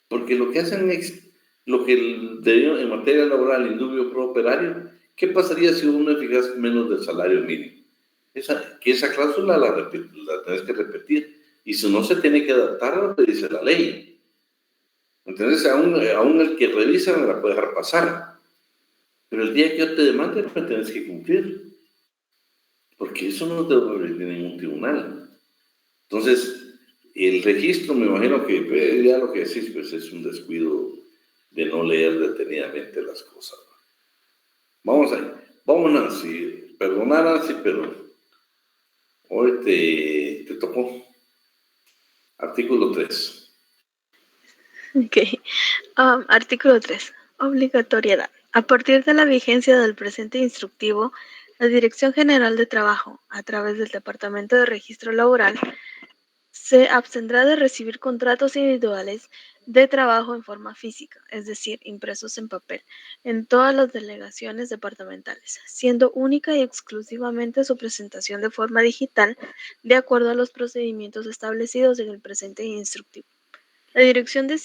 Porque lo que hacen es, lo que en materia laboral, indubio pro operario, ¿qué pasaría si uno fijas menos del salario mínimo? Esa cláusula la tenés que repetir, y si no se tiene que adaptar a lo que dice la ley. Entonces, aún el que revisa me la puede dejar pasar, pero el día que yo te demande, me tenés que cumplir, porque eso no te debe de ningún tribunal. Entonces, el registro, me imagino que ya lo que decís, pues es un descuido de no leer detenidamente las cosas. Vamos ahí. Vamos, Nancy. Perdona, Nancy, pero hoy te tocó. Artículo 3. Ok. Artículo 3. Obligatoriedad. A partir de la vigencia del presente instructivo, la Dirección General de Trabajo, a través del Departamento de Registro Laboral, se abstendrá de recibir contratos individuales de trabajo en forma física, es decir, impresos en papel, en todas las delegaciones departamentales, siendo única y exclusivamente su presentación de forma digital, de acuerdo a los procedimientos establecidos en el presente instructivo. La Dirección de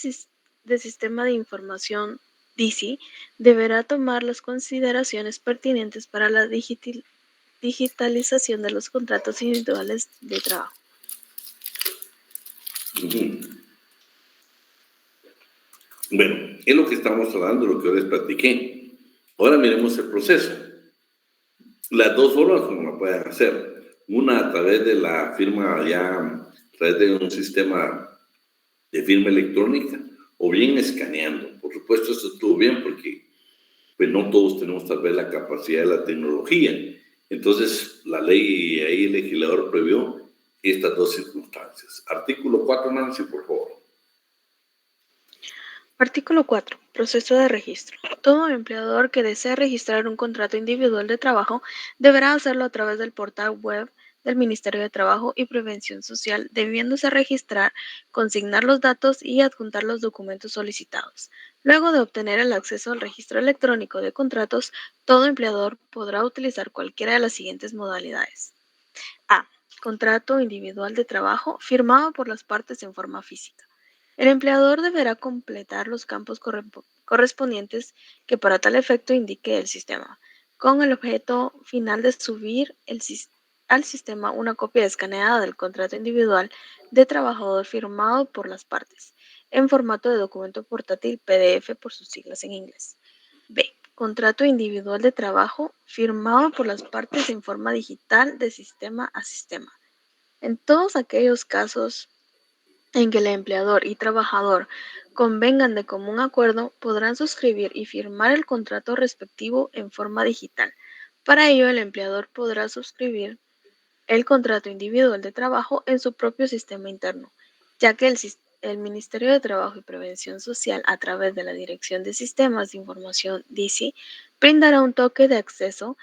Sistema de Información, DISI, deberá tomar las consideraciones pertinentes para la digitalización de los contratos individuales de trabajo. Bueno, es lo que estamos hablando, lo que yo les platiqué. Ahora miremos el proceso. Las dos formas como lo pueden hacer. Una a través de la firma a través de un sistema de firma electrónica, o bien escaneando. Por supuesto, esto estuvo bien porque pues, no todos tenemos tal vez la capacidad de la tecnología. Entonces, la ley ahí, el legislador previó estas dos circunstancias. Artículo 4, Nancy, por favor. Artículo 4. Proceso de registro. Todo empleador que desee registrar un contrato individual de trabajo deberá hacerlo a través del portal web del Ministerio de Trabajo y Prevención Social, debiéndose registrar, consignar los datos y adjuntar los documentos solicitados. Luego de obtener el acceso al registro electrónico de contratos, todo empleador podrá utilizar cualquiera de las siguientes modalidades. A. Contrato individual de trabajo firmado por las partes en forma física. El empleador deberá completar los campos correspondientes que para tal efecto indique el sistema, con el objeto final de subir al sistema una copia escaneada del contrato individual de trabajador firmado por las partes, en formato de documento portátil PDF por sus siglas en inglés. B. Contrato individual de trabajo firmado por las partes en forma digital de sistema a sistema. En todos aquellos casos en que el empleador y trabajador convengan de común acuerdo, podrán suscribir y firmar el contrato respectivo en forma digital. Para ello, el empleador podrá suscribir el contrato individual de trabajo en su propio sistema interno, ya que el Ministerio de Trabajo y Prevención Social, a través de la Dirección de Sistemas de Información, DISI, brindará un toque de acceso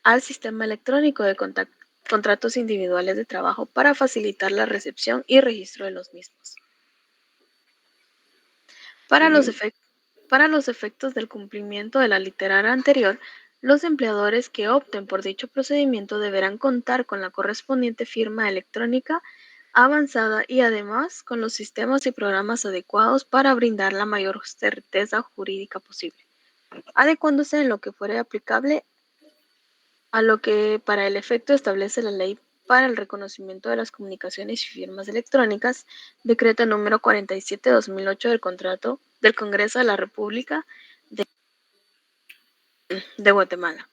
al sistema electrónico de contratos individuales de trabajo para facilitar la recepción y registro de los mismos. Para los efectos del cumplimiento de la literaria anterior, los empleadores que opten por dicho procedimiento deberán contar con la correspondiente firma electrónica avanzada y además con los sistemas y programas adecuados para brindar la mayor certeza jurídica posible, adecuándose en lo que fuere aplicable a lo que para el efecto establece la Ley para el Reconocimiento de las Comunicaciones y Firmas Electrónicas, decreto número 47/2008 del Congreso de la República de Guatemala.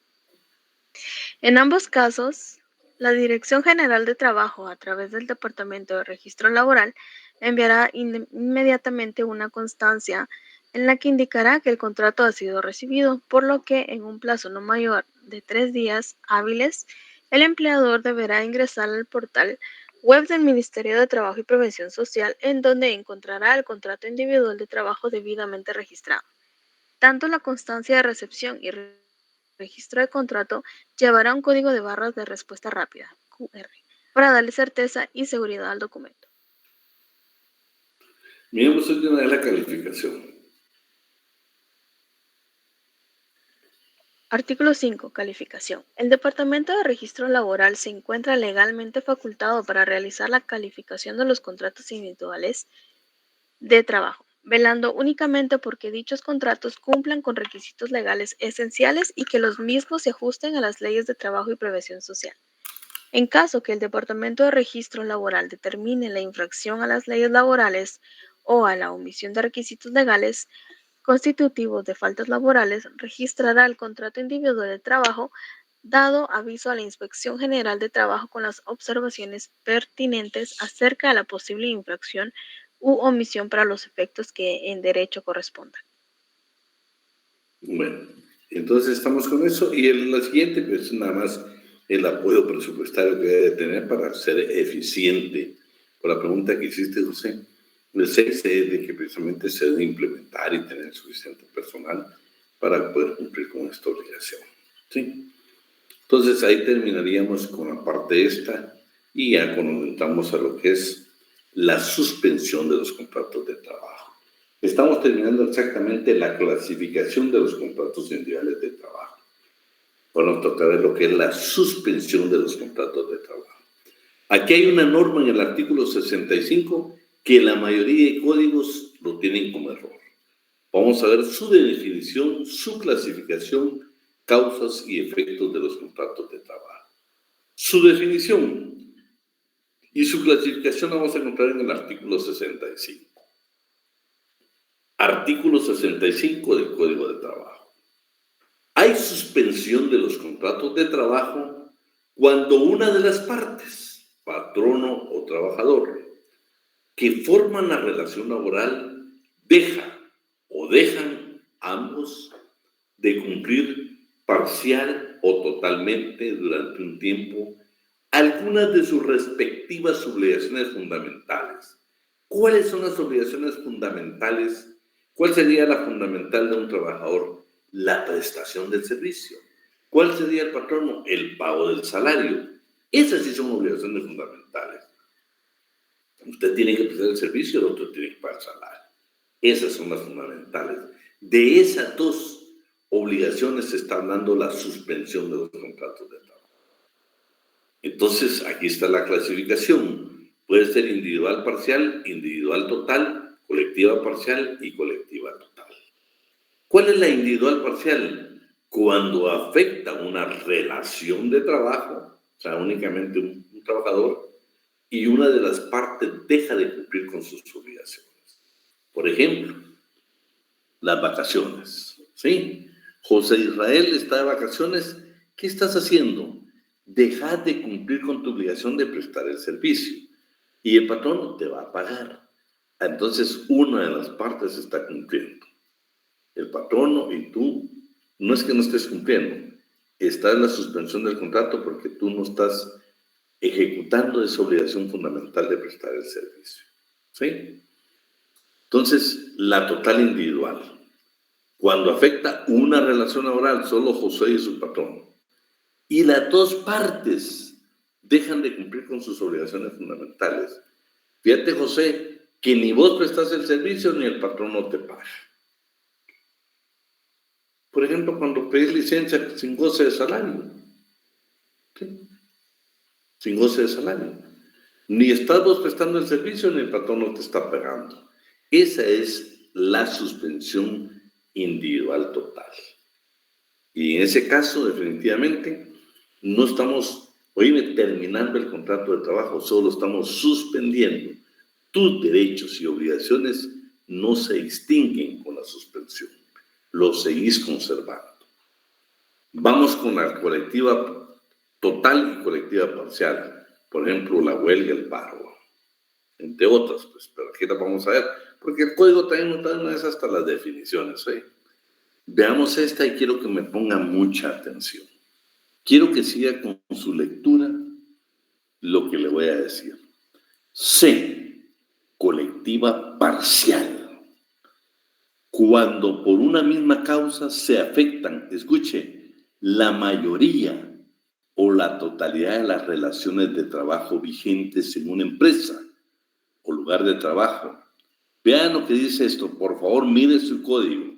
En ambos casos, la Dirección General de Trabajo, a través del Departamento de Registro Laboral, enviará inmediatamente una constancia en la que indicará que el contrato ha sido recibido, por lo que en un plazo no mayor de 3 días hábiles, el empleador deberá ingresar al portal web del Ministerio de Trabajo y Previsión Social, en donde encontrará el contrato individual de trabajo debidamente registrado. Tanto la constancia de recepción y registro de contrato llevará un código de barras de respuesta rápida, QR, para darle certeza y seguridad al documento. Miremos hoy una de la calificación. Artículo 5. Calificación. El Departamento de Registro Laboral se encuentra legalmente facultado para realizar la calificación de los contratos individuales de trabajo, velando únicamente porque dichos contratos cumplan con requisitos legales esenciales y que los mismos se ajusten a las leyes de trabajo y previsión social. En caso que el Departamento de Registro Laboral determine la infracción a las leyes laborales o a la omisión de requisitos legales constitutivos de faltas laborales, registrará el contrato individual de trabajo, dado aviso a la Inspección General de Trabajo con las observaciones pertinentes acerca de la posible infracción u omisión para los efectos que en derecho correspondan. Bueno, entonces estamos con eso. Y la siguiente, pues nada más el apoyo presupuestario que debe tener para ser eficiente. Por la pregunta que hiciste, José, el 6 es de que precisamente se debe implementar y tener suficiente personal para poder cumplir con esta obligación. ¿Sí? Entonces ahí terminaríamos con la parte esta y ya comentamos a lo que es la suspensión de los contratos de trabajo. Estamos terminando exactamente la clasificación de los contratos individuales de trabajo. Ahora nos toca ver lo que es la suspensión de los contratos de trabajo. Aquí hay una norma en el artículo 65 que la mayoría de códigos lo tienen como error. Vamos a ver su definición, su clasificación, causas y efectos de los contratos de trabajo. Su definición y su clasificación la vamos a encontrar en el artículo 65. Artículo 65 del Código de Trabajo. Hay suspensión de los contratos de trabajo cuando una de las partes, patrono o trabajador, que forman la relación laboral, dejan ambos de cumplir parcial o totalmente durante un tiempo algunas de sus respectivas obligaciones fundamentales. ¿Cuáles son las obligaciones fundamentales? ¿Cuál sería la fundamental de un trabajador? La prestación del servicio. ¿Cuál sería el patrono? El pago del salario. Esas sí son obligaciones fundamentales. Usted tiene que prestar el servicio, el otro tiene que pagar el salario. Esas son las fundamentales. De esas dos obligaciones se está hablando la suspensión de los contratos de trabajo. Entonces, aquí está la clasificación. Puede ser individual parcial, individual total, colectiva parcial y colectiva total. ¿Cuál es la individual parcial? Cuando afecta una relación de trabajo, o sea, únicamente un trabajador, y una de las partes deja de cumplir con sus obligaciones. Por ejemplo, las vacaciones, ¿sí? José Israel está de vacaciones, ¿qué estás haciendo? Deja de cumplir con tu obligación de prestar el servicio y el patrón te va a pagar. Entonces, una de las partes está cumpliendo. El patrono y tú, no es que no estés cumpliendo, está en la suspensión del contrato porque tú no estás ejecutando esa obligación fundamental de prestar el servicio, ¿sí? Entonces, la total individual, cuando afecta una relación laboral, solo José y su patrón, y las dos partes dejan de cumplir con sus obligaciones fundamentales. Fíjate, José, que ni vos prestas el servicio ni el patrón no te paga. Por ejemplo, cuando pedís licencia sin goce de salario, ¿sí? Sin goce de salario. Ni estás vos prestando el servicio ni el patrón no te está pagando. Esa es la suspensión individual total. Y en ese caso, definitivamente, no estamos, terminando el contrato de trabajo, solo estamos suspendiendo. Tus derechos y obligaciones no se extinguen con la suspensión, los seguís conservando. Vamos con la colectiva total y colectiva parcial. Por ejemplo, la huelga, el paro, entre otras, pues, pero aquí la vamos a ver, porque el código también no es hasta las definiciones. Veamos esta y quiero que me ponga mucha atención. Quiero que siga con su lectura lo que le voy a decir. C, colectiva parcial. Cuando por una misma causa se afectan, escuche, la mayoría o la totalidad de las relaciones de trabajo vigentes en una empresa o lugar de trabajo. Vean lo que dice esto, por favor, mire su código.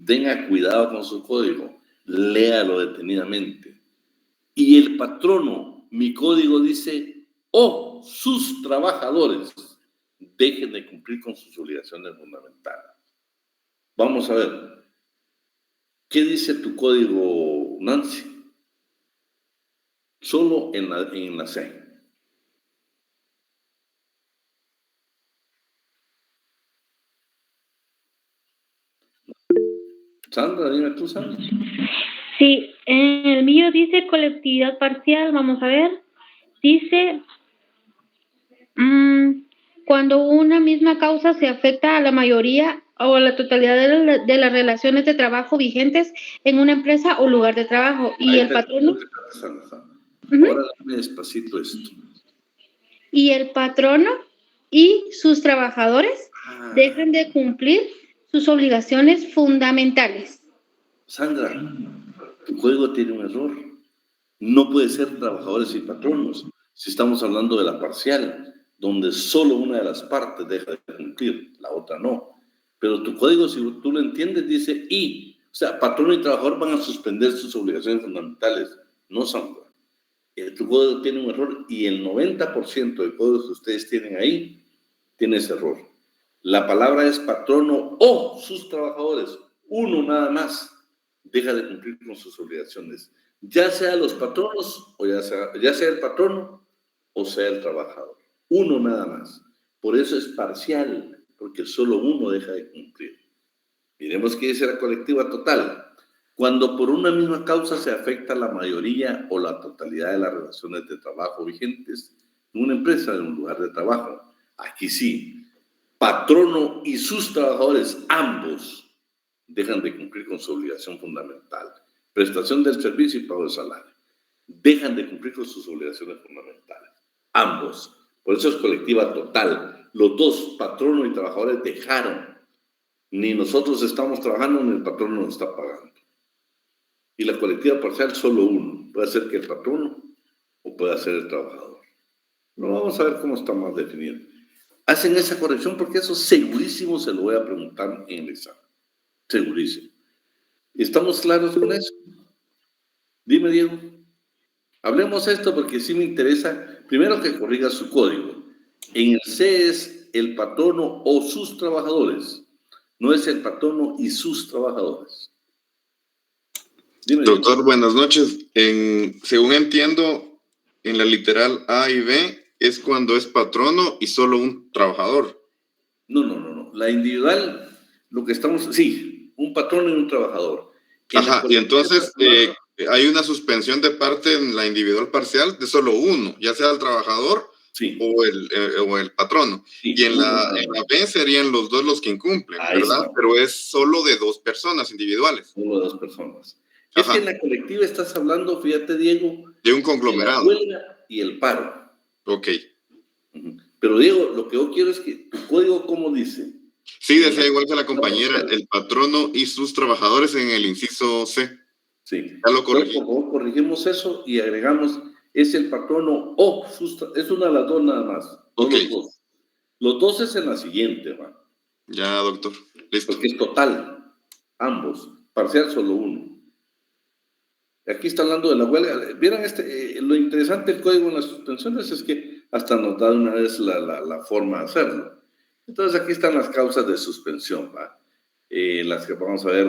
Tenga cuidado con su código, léalo detenidamente. Y el patrono, mi código dice, o sus trabajadores dejen de cumplir con sus obligaciones fundamentales. Vamos a ver, ¿qué dice tu código, Nancy? Solo en la C. Sandra, dime tú, Sandra. Sí, en el mío dice colectividad parcial, vamos a ver. Dice, cuando una misma causa se afecta a la mayoría o a la totalidad de las relaciones de trabajo vigentes en una empresa o lugar de trabajo. Y Ahí el patrono... Ahora dame despacito esto. Y el patrono y sus trabajadores dejan de cumplir sus obligaciones fundamentales. Sandra, tu código tiene un error. No puede ser trabajadores y patronos si estamos hablando de la parcial, donde solo una de las partes deja de cumplir, la otra no. Pero tu código, si tú lo entiendes, dice y. O sea, patrono y trabajador van a suspender sus obligaciones fundamentales. No, Sandra. Tu código tiene un error y el 90% de códigos que ustedes tienen ahí tiene ese error. La palabra es patrono o sus trabajadores. Uno nada más deja de cumplir con sus obligaciones. Ya sea los patronos o ya sea el patrono o sea el trabajador. Uno nada más. Por eso es parcial, porque solo uno deja de cumplir. Miremos qué dice la colectiva total. Cuando por una misma causa se afecta la mayoría o la totalidad de las relaciones de trabajo vigentes en una empresa, en un lugar de trabajo. Aquí sí, patrono y sus trabajadores, ambos, dejan de cumplir con su obligación fundamental. Prestación del servicio y pago de salario. Dejan de cumplir con sus obligaciones fundamentales. Ambos. Por eso es colectiva total. Los dos, patrono y trabajadores, dejaron. Ni nosotros estamos trabajando, ni el patrono nos está pagando. Y la colectiva parcial, solo uno. Puede ser que el patrono o puede ser el trabajador. No, vamos a ver cómo está más definido. Hacen esa corrección porque eso segurísimo se lo voy a preguntar en el examen. Segurísimo. ¿Estamos claros con eso? Dime, Diego. Hablemos esto porque sí me interesa. Primero que corrija su código. En el C es el patrono o sus trabajadores. No es el patrono y sus trabajadores. Dime, Doctor, Diego. buenas noches. Según entiendo, en la literal A y B es cuando es patrono y solo un trabajador. No. La individual, lo que estamos... Sí, un patrono y un trabajador. Ajá, y entonces hay una suspensión de parte en la individual parcial de solo uno, ya sea el trabajador sí. o el patrono. Sí, y en la B serían los dos los que incumplen, ahí ¿verdad? está. Pero es solo de dos personas individuales. Solo de dos personas. Ajá. Es que en la colectiva estás hablando, fíjate, Diego, De un conglomerado. de la huelga y el paro. Ok. Pero, Diego, lo que yo quiero es que tu código, ¿cómo dice? Sí, decía igual que la compañera, el patrono y sus trabajadores en el inciso C. Sí. Ya lo corregí. Por favor, corregimos eso y agregamos, es el patrono o sus... Es una de las dos nada más. Ok. Los dos. Los dos es en la siguiente, ¿va? Ya, doctor. Listo. Porque es total. Ambos. Parcial, solo uno. Aquí está hablando de la huelga. Vieran, lo interesante del código en las suspensiones es que hasta nos da una vez la forma de hacerlo. Entonces aquí están las causas de suspensión, ¿va? Las que vamos a ver,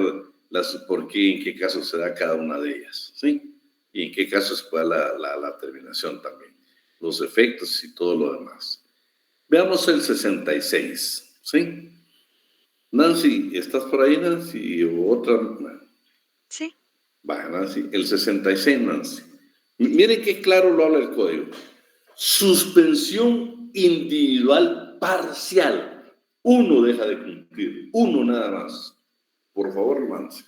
por qué, en qué caso se da cada una de ellas, ¿sí? Y en qué caso se puede la terminación también. Los efectos y todo lo demás. Veamos el 66, ¿sí? Nancy, ¿estás por ahí, Nancy? ¿O otra? Sí. Va, Nancy. El 66, Nancy. Miren qué claro lo habla el código. Suspensión individual parcial. Uno deja de cumplir, uno nada más. Por favor, Nancy.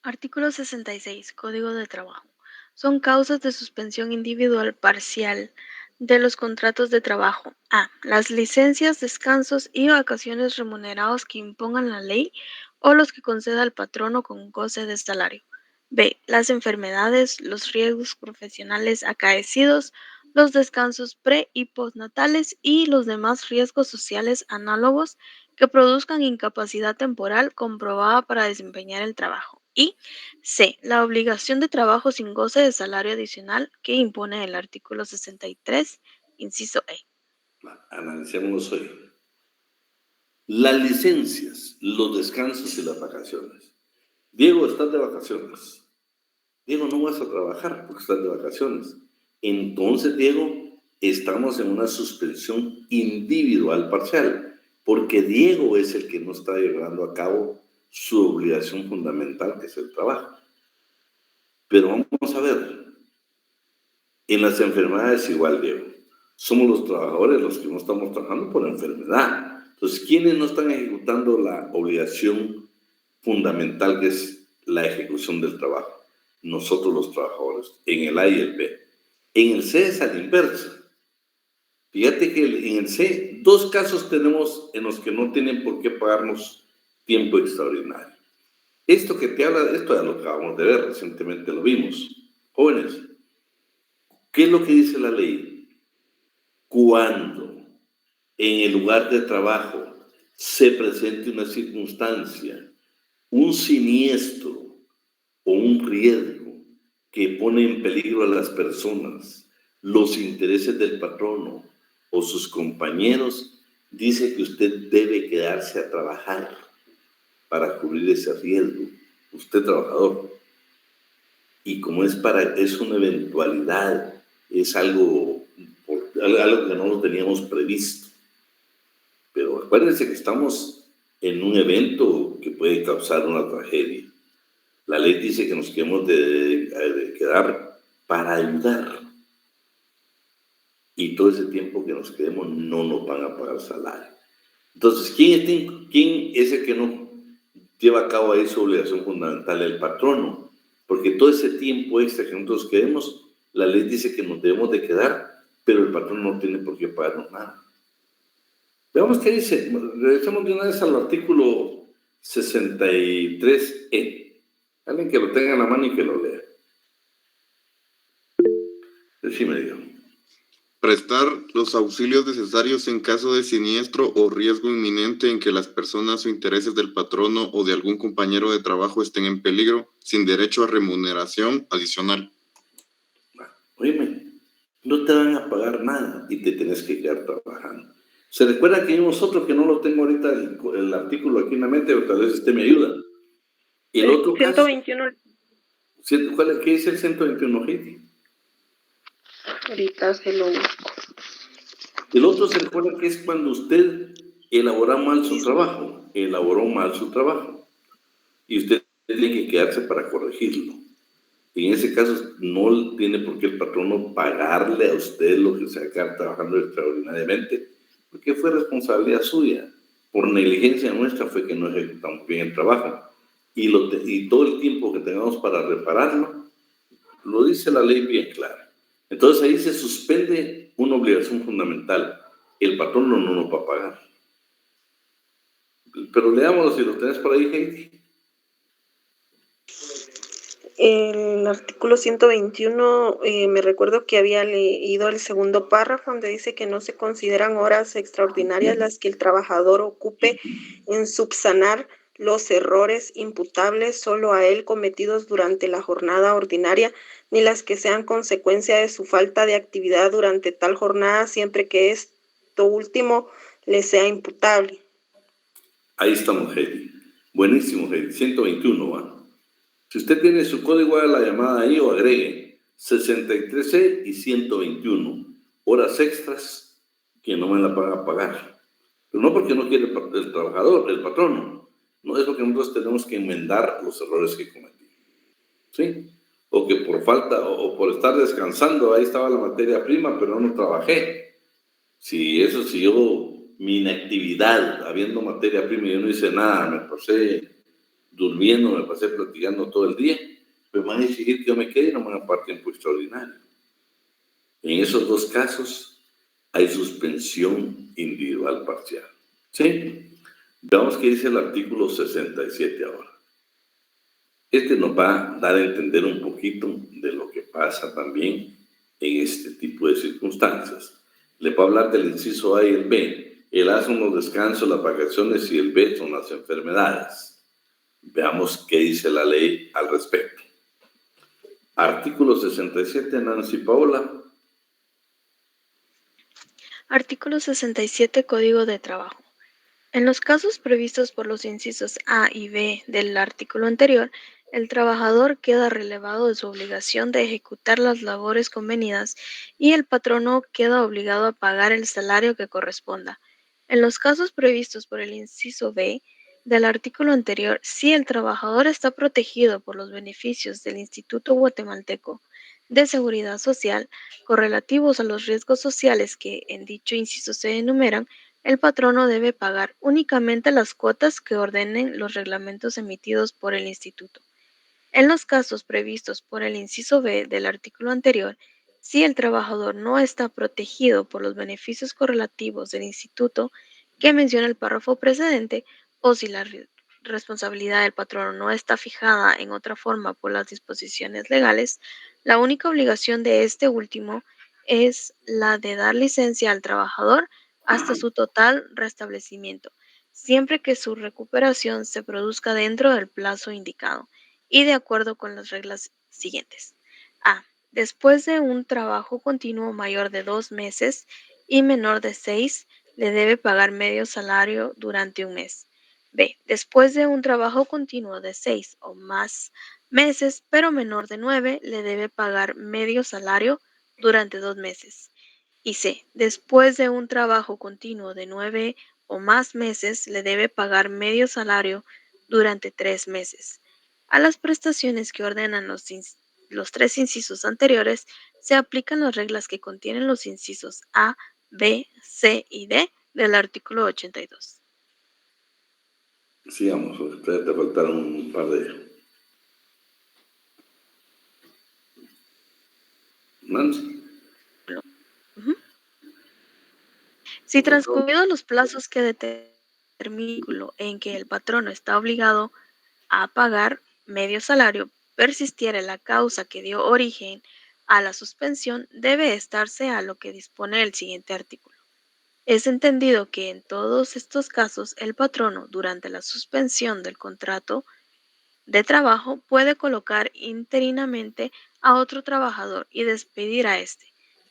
Artículo 66, Código de Trabajo. Son causas de suspensión individual parcial de los contratos de trabajo. A. Las licencias, descansos y vacaciones remunerados que impongan la ley o los que conceda el patrono con goce de salario. B. Las enfermedades, los riesgos profesionales acaecidos, los descansos pre y postnatales y los demás riesgos sociales análogos que produzcan incapacidad temporal comprobada para desempeñar el trabajo. Y C. La obligación de trabajo sin goce de salario adicional que impone el artículo 63, inciso E. Analicémonos hoy. Las licencias, los descansos y las vacaciones. Diego, estás de vacaciones. Diego, no vas a trabajar porque estás de vacaciones. Entonces, Diego, estamos en una suspensión individual parcial, porque Diego es el que no está llevando a cabo su obligación fundamental, que es el trabajo. Pero vamos a ver, en las enfermedades igual, Diego. Somos los trabajadores los que no estamos trabajando por enfermedad. Entonces, ¿quiénes no están ejecutando la obligación fundamental, que es la ejecución del trabajo? Nosotros los trabajadores, en el A y el B. En el C es a la inversa. Fíjate que en el C, 2 casos tenemos en los que no tienen por qué pagarnos tiempo extraordinario. Esto que te habla, esto ya lo acabamos de ver, recientemente lo vimos. Jóvenes, ¿qué es lo que dice la ley? Cuando en el lugar de trabajo se presente una circunstancia, un siniestro o un riesgo que pone en peligro a las personas, los intereses del patrono o sus compañeros, dice que usted debe quedarse a trabajar para cubrir ese riesgo, usted trabajador. Y como es una eventualidad, es algo que no lo teníamos previsto. Pero acuérdense que estamos en un evento que puede causar una tragedia. La ley dice que nos quedemos de quedar para ayudar. Y todo ese tiempo que nos quedemos no nos van a pagar salario. Entonces, ¿quién es el que no lleva a cabo ahí su obligación fundamental? El patrono. Porque todo ese tiempo extra que nosotros quedemos, la ley dice que nos debemos de quedar, pero el patrono no tiene por qué pagarnos nada. Veamos qué dice. Regresemos de una vez al artículo 63E. Alguien que lo tenga en la mano y que lo lea. Decime, Diego. Prestar los auxilios necesarios en caso de siniestro o riesgo inminente en que las personas o intereses del patrono o de algún compañero de trabajo estén en peligro, sin derecho a remuneración adicional. Oíme, no te van a pagar nada y te tenés que quedar trabajando. ¿Se recuerda que hay nosotros, que no lo tengo ahorita el artículo aquí en la mente, o tal vez usted me ayuda? El otro 121. Caso, ¿qué dice el 121, Heidi? Ahorita se lo busco. El otro se recuerda que es cuando usted elaboró mal su trabajo, y usted tiene que quedarse para corregirlo. En ese caso, no tiene por qué el patrono pagarle a usted lo que se va a quedar trabajando extraordinariamente, porque fue responsabilidad suya. Por negligencia nuestra fue que no ejecutamos bien el trabajo. Y todo el tiempo que tengamos para repararlo, lo dice la ley bien clara. Entonces ahí se suspende una obligación fundamental. El patrono no nos va a pagar. Pero leámoslo si lo tenés por ahí, Heidi. El artículo 121, me recuerdo que había leído el segundo párrafo donde dice que no se consideran horas extraordinarias las que el trabajador ocupe en subsanar los errores imputables solo a él cometidos durante la jornada ordinaria, ni las que sean consecuencia de su falta de actividad durante tal jornada, siempre que esto último le sea imputable. Ahí estamos, Heidi. Buenísimo, Heidi. 121, ¿va? Si usted tiene su código, haga la llamada ahí o agregue 63C y 121. Horas extras que no me la van a pagar. Pero no porque no quiere el trabajador, el patrono. No es porque nosotros tenemos que enmendar los errores que cometí. ¿sí? O que por falta o por estar descansando, ahí estaba la materia prima, pero no trabajé. Si eso siguió mi inactividad, habiendo materia prima y yo no hice nada, me pasé durmiendo, me pasé platicando todo el día, pues van a exigir que yo me quede y no me van a pagar tiempo extraordinario. En esos dos casos hay suspensión individual parcial. ¿Sí? Veamos qué dice el artículo 67 ahora. Este nos va a dar a entender un poquito de lo que pasa también en este tipo de circunstancias. Le puedo hablar del inciso A y el B. El A son los descansos, las vacaciones y el B son las enfermedades. Veamos qué dice la ley al respecto. Artículo 67, Nancy Paola. Artículo 67, Código de Trabajo. En los casos previstos por los incisos A y B del artículo anterior, el trabajador queda relevado de su obligación de ejecutar las labores convenidas y el patrono queda obligado a pagar el salario que corresponda. En los casos previstos por el inciso B del artículo anterior, si el trabajador está protegido por los beneficios del Instituto Guatemalteco de Seguridad Social correlativos a los riesgos sociales que en dicho inciso se enumeran, el patrono debe pagar únicamente las cuotas que ordenen los reglamentos emitidos por el instituto. En los casos previstos por el inciso B del artículo anterior, si el trabajador no está protegido por los beneficios correlativos del instituto que menciona el párrafo precedente o si la responsabilidad del patrono no está fijada en otra forma por las disposiciones legales, la única obligación de este último es la de dar licencia al trabajador hasta su total restablecimiento, siempre que su recuperación se produzca dentro del plazo indicado y de acuerdo con las reglas siguientes. A. Después de un trabajo continuo mayor de 2 meses y menor de 6, le debe pagar medio salario durante un mes. B. Después de un trabajo continuo de 6 o más meses, pero menor de 9, le debe pagar medio salario durante 2 meses. Y C. Después de un trabajo continuo de 9 o más meses, le debe pagar medio salario durante 3 meses. A las prestaciones que ordenan los 3 incisos anteriores, se aplican las reglas que contienen los incisos A, B, C y D del artículo 82. Sigamos, te faltaron un par de ellos. Nancy. Si transcurridos los plazos que determina el artículo en que el patrono está obligado a pagar medio salario, persistiera la causa que dio origen a la suspensión, debe estarse a lo que dispone el siguiente artículo. Es entendido que en todos estos casos el patrono, durante la suspensión del contrato de trabajo, puede colocar interinamente a otro trabajador y despedir a este,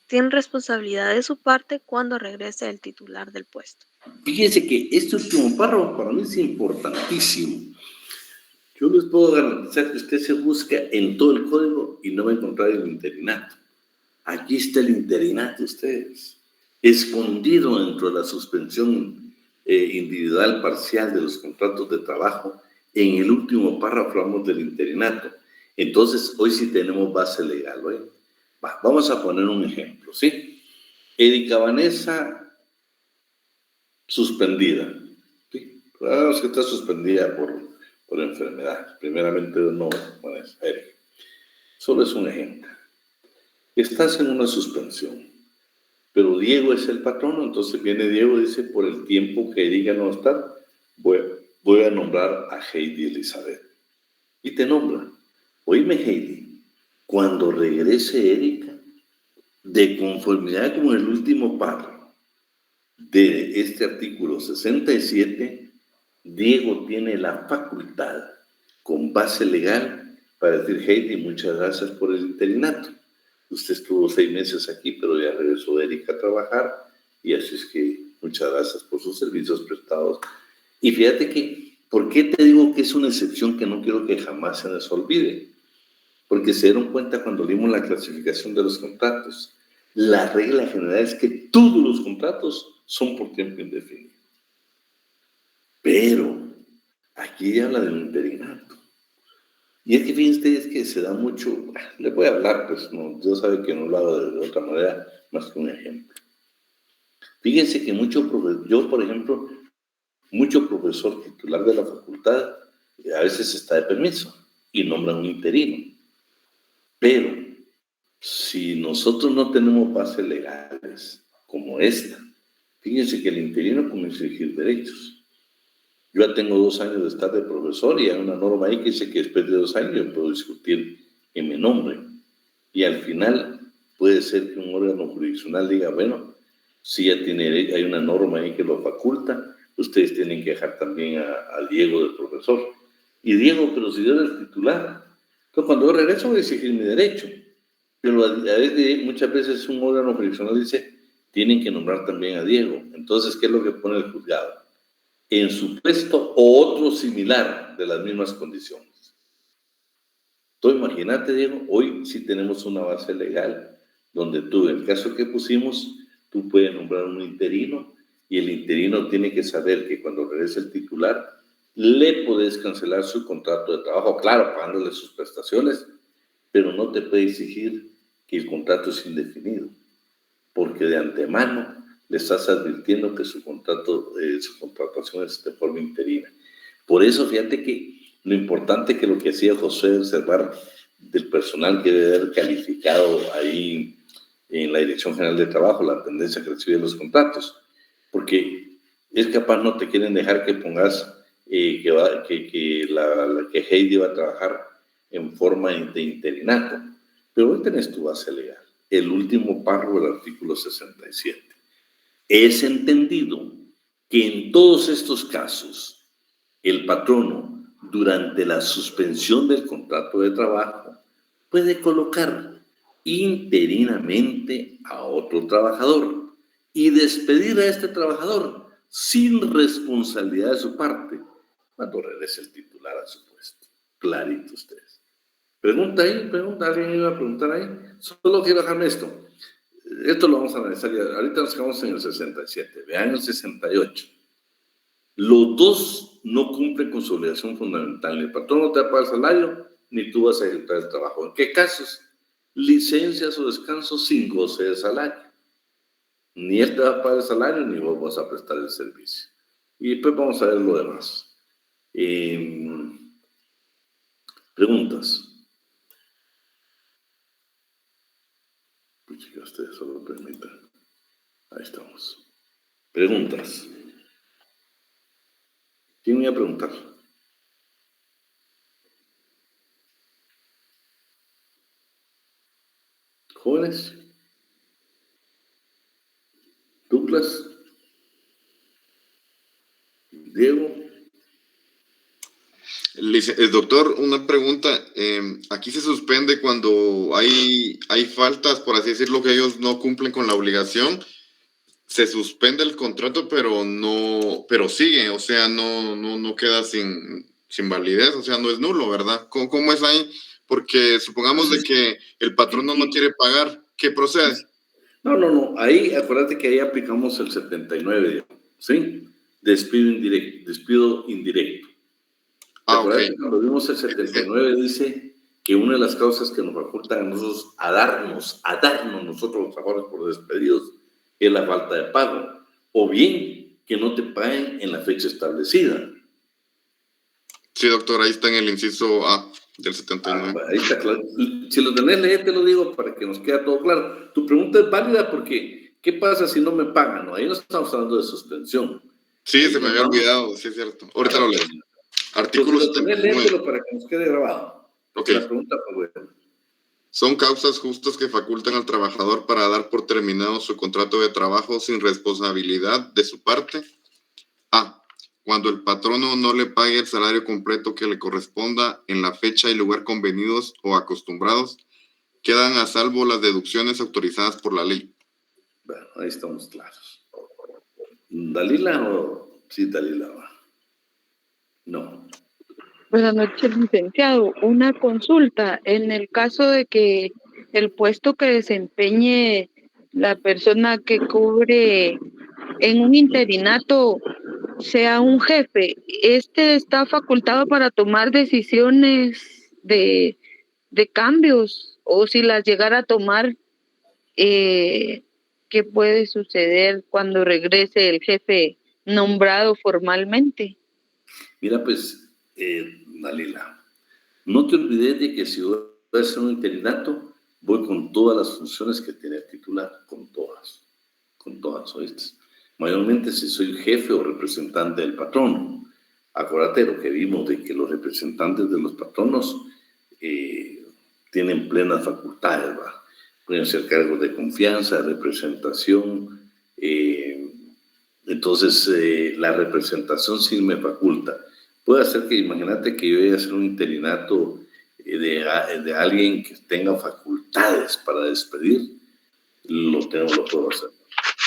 sin responsabilidad de su parte cuando regrese el titular del puesto. Fíjense que este último párrafo para mí es importantísimo. Yo les puedo garantizar que usted se busca en todo el código y no va a encontrar el interinato. Aquí está el interinato, ustedes. Escondido dentro de la suspensión individual parcial de los contratos de trabajo, en el último párrafo hablamos del interinato. Entonces, hoy sí tenemos base legal, ¿eh? Vamos a poner un ejemplo, ¿sí? Erika Vanessa, suspendida. ¿Sí? Sabemos que está suspendida por enfermedad. Primeramente, no, bueno, Erika. Solo es un ejemplo. Estás en una suspensión, pero Diego es el patrono, entonces viene Diego y dice, por el tiempo que Erika no está, voy a nombrar a Heidi Elizabeth. Y te nombra. Oíme, Heidi, cuando regrese Erika, de conformidad con el último párrafo de este artículo 67, Diego tiene la facultad, con base legal, para decir, Heidi, muchas gracias por el interinato. Usted estuvo 6 meses aquí, pero ya regresó Erika a trabajar, y así es que muchas gracias por sus servicios prestados. Y fíjate que, ¿por qué te digo que es una excepción que no quiero que jamás se nos olvide? Porque se dieron cuenta cuando vimos la clasificación de los contratos. La regla general es que todos los contratos son por tiempo indefinido. Pero aquí habla del interinato. Y es que fíjense ustedes que se da mucho, le voy a hablar, pues no, Dios sabe que no lo hago de otra manera, más que un ejemplo. Fíjense que yo por ejemplo, mucho profesor titular de la facultad a veces está de permiso y nombra un interino. Pero si nosotros no tenemos bases legales como esta, fíjense que el interino comienza a exigir derechos. Yo ya tengo 2 años de estar de profesor y hay una norma ahí que dice que después de 2 años yo puedo discutir en mi nombre. Y al final puede ser que un órgano jurisdiccional diga, bueno, si ya tiene, hay una norma ahí que lo faculta, ustedes tienen que dejar también a Diego de profesor. Y Diego, pero si yo era el titular. Entonces cuando yo regreso voy a exigir mi derecho. Pero muchas veces un órgano jurisdiccional dice, tienen que nombrar también a Diego. Entonces, ¿qué es lo que pone el juzgado? En su puesto o otro similar de las mismas condiciones. Entonces, imagínate, Diego, hoy sí tenemos una base legal donde tú, en el caso que pusimos, tú puedes nombrar un interino y el interino tiene que saber que cuando regrese el titular, le puedes cancelar su contrato de trabajo, claro, pagándole sus prestaciones, pero no te puede exigir que el contrato es indefinido, porque de antemano le estás advirtiendo que su contratación es de forma interina. Por eso, fíjate que lo importante que lo que hacía José de observar del personal que debe haber calificado ahí en la Dirección General de Trabajo, la tendencia que recibe los contratos, porque es capaz no te quieren dejar que pongas que Heidi va a trabajar en forma de interinato, pero hoy tenés tu base legal, el último párrafo del artículo 67. Es entendido que en todos estos casos, el patrono, durante la suspensión del contrato de trabajo, puede colocar interinamente a otro trabajador y despedir a este trabajador sin responsabilidad de su parte cuando regrese el titular a su puesto. Clarito ustedes. Pregunta ahí, alguien iba a preguntar ahí. Solo quiero dejarme esto. Esto lo vamos a analizar ya. Ahorita nos quedamos en el 67. Vean el 68. Los dos no cumplen con su obligación fundamental. Ni el patrón no te va a pagar el salario, ni tú vas a ejecutar el trabajo. ¿En qué casos? Licencias o descansos sin goce de salario. Ni él te va a pagar el salario, ni vos vas a prestar el servicio. Y después vamos a ver lo demás. Preguntas. Pues que ustedes solo permitan. Ahí estamos. Preguntas. ¿Quién me iba a preguntar? ¿Jóvenes? ¿Douglas? ¿Diego? Doctor, una pregunta. Aquí se suspende cuando hay faltas, por así decirlo, que ellos no cumplen con la obligación. Se suspende el contrato, pero sigue, o sea, no queda sin validez, o sea, no es nulo, ¿verdad? ¿Cómo es ahí? Porque supongamos de que el patrón no quiere pagar, ¿qué procede? No. Ahí, acuérdate que ahí aplicamos el 79, ¿sí? Despido indirecto. Acuérdate que cuando vimos el 79 dice que una de las causas que nos facultan a nosotros a darnos nosotros los trabajadores por despedidos es la falta de pago, o bien que no te paguen en la fecha establecida. Sí, doctor, ahí está en el inciso A del 79. Ahí está claro. Si lo tenés, te lo digo para que nos quede todo claro. Tu pregunta es válida porque, ¿qué pasa si no me pagan? No, ahí no estamos hablando de suspensión. Sí, ahí se me había olvidado, sí es cierto. Ahorita lo leo. Artículo 79. Para que nos quede grabado. Okay. La pregunta fue buena. Son causas justas que facultan al trabajador para dar por terminado su contrato de trabajo sin responsabilidad de su parte. A. Cuando el patrono no le pague el salario completo que le corresponda en la fecha y lugar convenidos o acostumbrados, quedan a salvo las deducciones autorizadas por la ley. Bueno, ahí estamos claros. ¿Dalila o sí, Dalila? No. Buenas noches, licenciado. Una consulta. En el caso de que el puesto que desempeñe la persona que cubre en un interinato sea un jefe, ¿este está facultado para tomar decisiones de cambios, o si las llegara a tomar, ¿qué puede suceder cuando regrese el jefe nombrado formalmente? Mira, pues, Dalila, no te olvides de que si voy a hacer un interinato, voy con todas las funciones que tiene el titular, con todas, ¿oíste? Mayormente si soy jefe o representante del patrono. Acuérdate lo que vimos de que los representantes de los patronos tienen plenas facultades, ¿va? Pueden ser cargos de confianza, de representación. Entonces, la representación sí me faculta. Puede ser que, imagínate que yo vaya a hacer un interinato de alguien que tenga facultades para despedir, lo puedo hacer.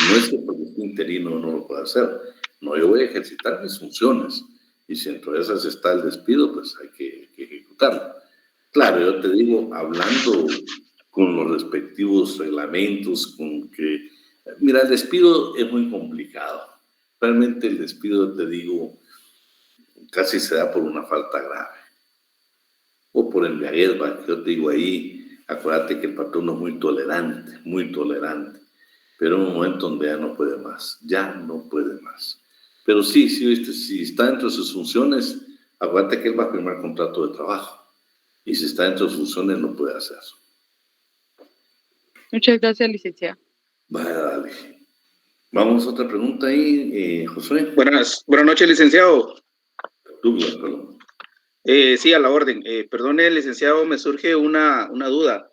No es que porque esté interino no lo pueda hacer. No, yo voy a ejercitar mis funciones. Y si entre esas está el despido, pues hay que ejecutarlo. Claro, yo te digo, hablando con los respectivos reglamentos, con que... Mira, el despido es muy complicado. Realmente el despido, te digo, casi se da por una falta grave. O por embriaguez, yo te digo ahí, acuérdate que el patrón es muy tolerante. Pero en un momento donde ya no puede más. Pero sí, si está dentro de sus funciones, acuérdate que él va a firmar contrato de trabajo. Y si está dentro de sus funciones, no puede hacer eso. Muchas gracias, licenciado. Vaya, dale. Vamos a otra pregunta ahí, Josué. Buenas noches, licenciado. Douglas, perdón. Sí, a la orden. Perdone, licenciado, me surge una duda.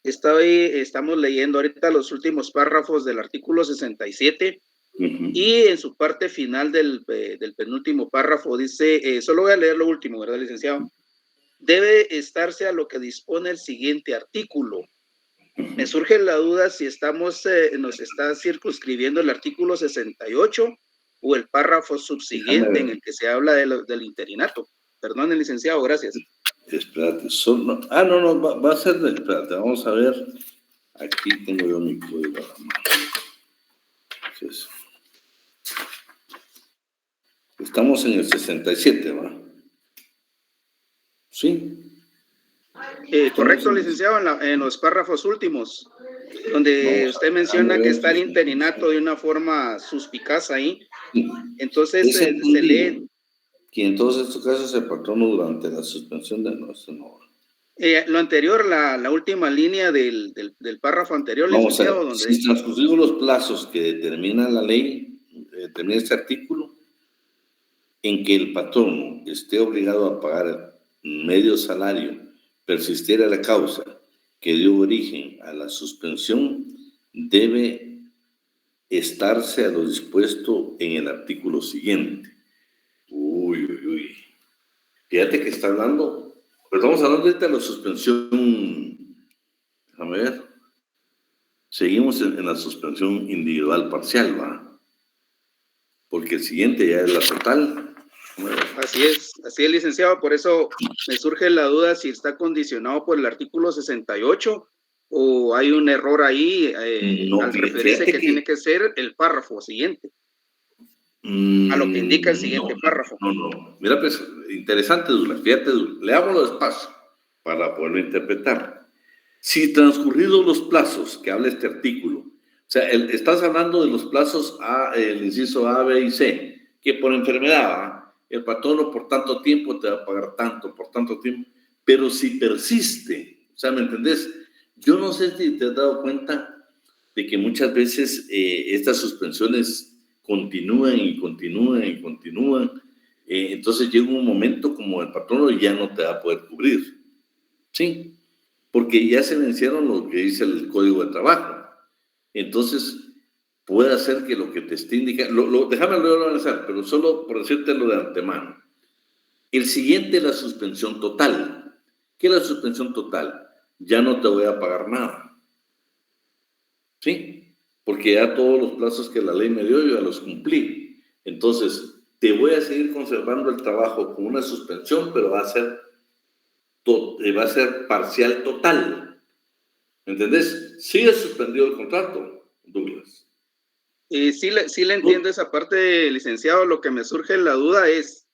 Estamos leyendo ahorita los últimos párrafos del artículo 67 y en su parte final del penúltimo párrafo dice, solo voy a leer lo último, ¿verdad, licenciado? Debe estarse a lo que dispone el siguiente artículo. Me surge la duda si nos está circunscribiendo el artículo 68 o el párrafo subsiguiente en el que se habla del interinato. Perdón, licenciado, gracias. Espérate, va a ser espérate, vamos a ver. Aquí tengo yo mi código a la mano. Entonces, estamos en el 67, ¿va? Sí. Correcto, licenciado, en los párrafos últimos, donde usted menciona que está el interinato de una forma suspicaz ahí. Entonces se lee... Que en todos estos casos el patrono durante la suspensión de no. Lo anterior, la última línea del párrafo anterior, vamos licenciado, a ver, donde... si transcurridos los plazos que determina la ley, determina este artículo, en que el patrono esté obligado a pagar medio salario, persistiera la causa que dio origen a la suspensión, debe estarse a lo dispuesto en el artículo siguiente. Uy. Fíjate que está hablando, pero estamos hablando ahorita de la suspensión, déjame ver, seguimos en la suspensión individual parcial, ¿va? Porque el siguiente ya es la total. Así es, licenciado, por eso me surge la duda si está condicionado por el artículo 68 o hay un error ahí al referirse que tiene que ser el párrafo siguiente. A lo que indica el siguiente párrafo. No. Mira, pues, interesante, Douglas. Fíjate, leámoslo despacio para poderlo interpretar. Si transcurridos los plazos que habla este artículo, o sea, estás hablando de los plazos el inciso A, B y C, que por enfermedad, ¿va? El patrono por tanto tiempo te va a pagar tanto, por tanto tiempo, pero si persiste, o sea, ¿me entendés? Yo no sé si te has dado cuenta de que muchas veces estas suspensiones continúan, entonces llega un momento como el patrono ya no te va a poder cubrir, ¿sí? Porque ya se vencieron lo que dice el Código de Trabajo. Entonces, puede hacer que lo que te esté indicando, déjame luego avanzar, pero solo por decírtelo de antemano. El siguiente es la suspensión total. ¿Qué es la suspensión total? Ya no te voy a pagar nada, ¿sí? Porque ya todos los plazos que la ley me dio, yo ya los cumplí. Entonces, te voy a seguir conservando el trabajo con una suspensión, pero va a ser parcial total. ¿Entendés? Sigue suspendido el contrato, Douglas. Sí le entiendo esa parte, licenciado. Lo que me surge la duda es,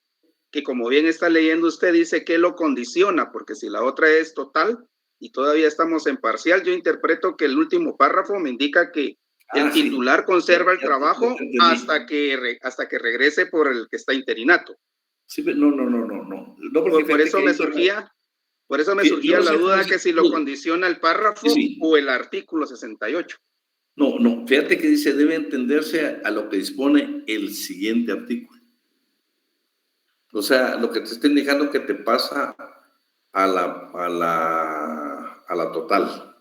que como bien está leyendo usted, dice que lo condiciona, porque si la otra es total y todavía estamos en parcial, yo interpreto que el último párrafo me indica que el titular conserva el trabajo hasta que regrese por el que está interinato. Sí, no. Por eso me surgía la duda que si lo condiciona el párrafo o el artículo 68. No, fíjate que dice, debe entenderse a lo que dispone el siguiente artículo. O sea, lo que te está indicando que te pasa a la total.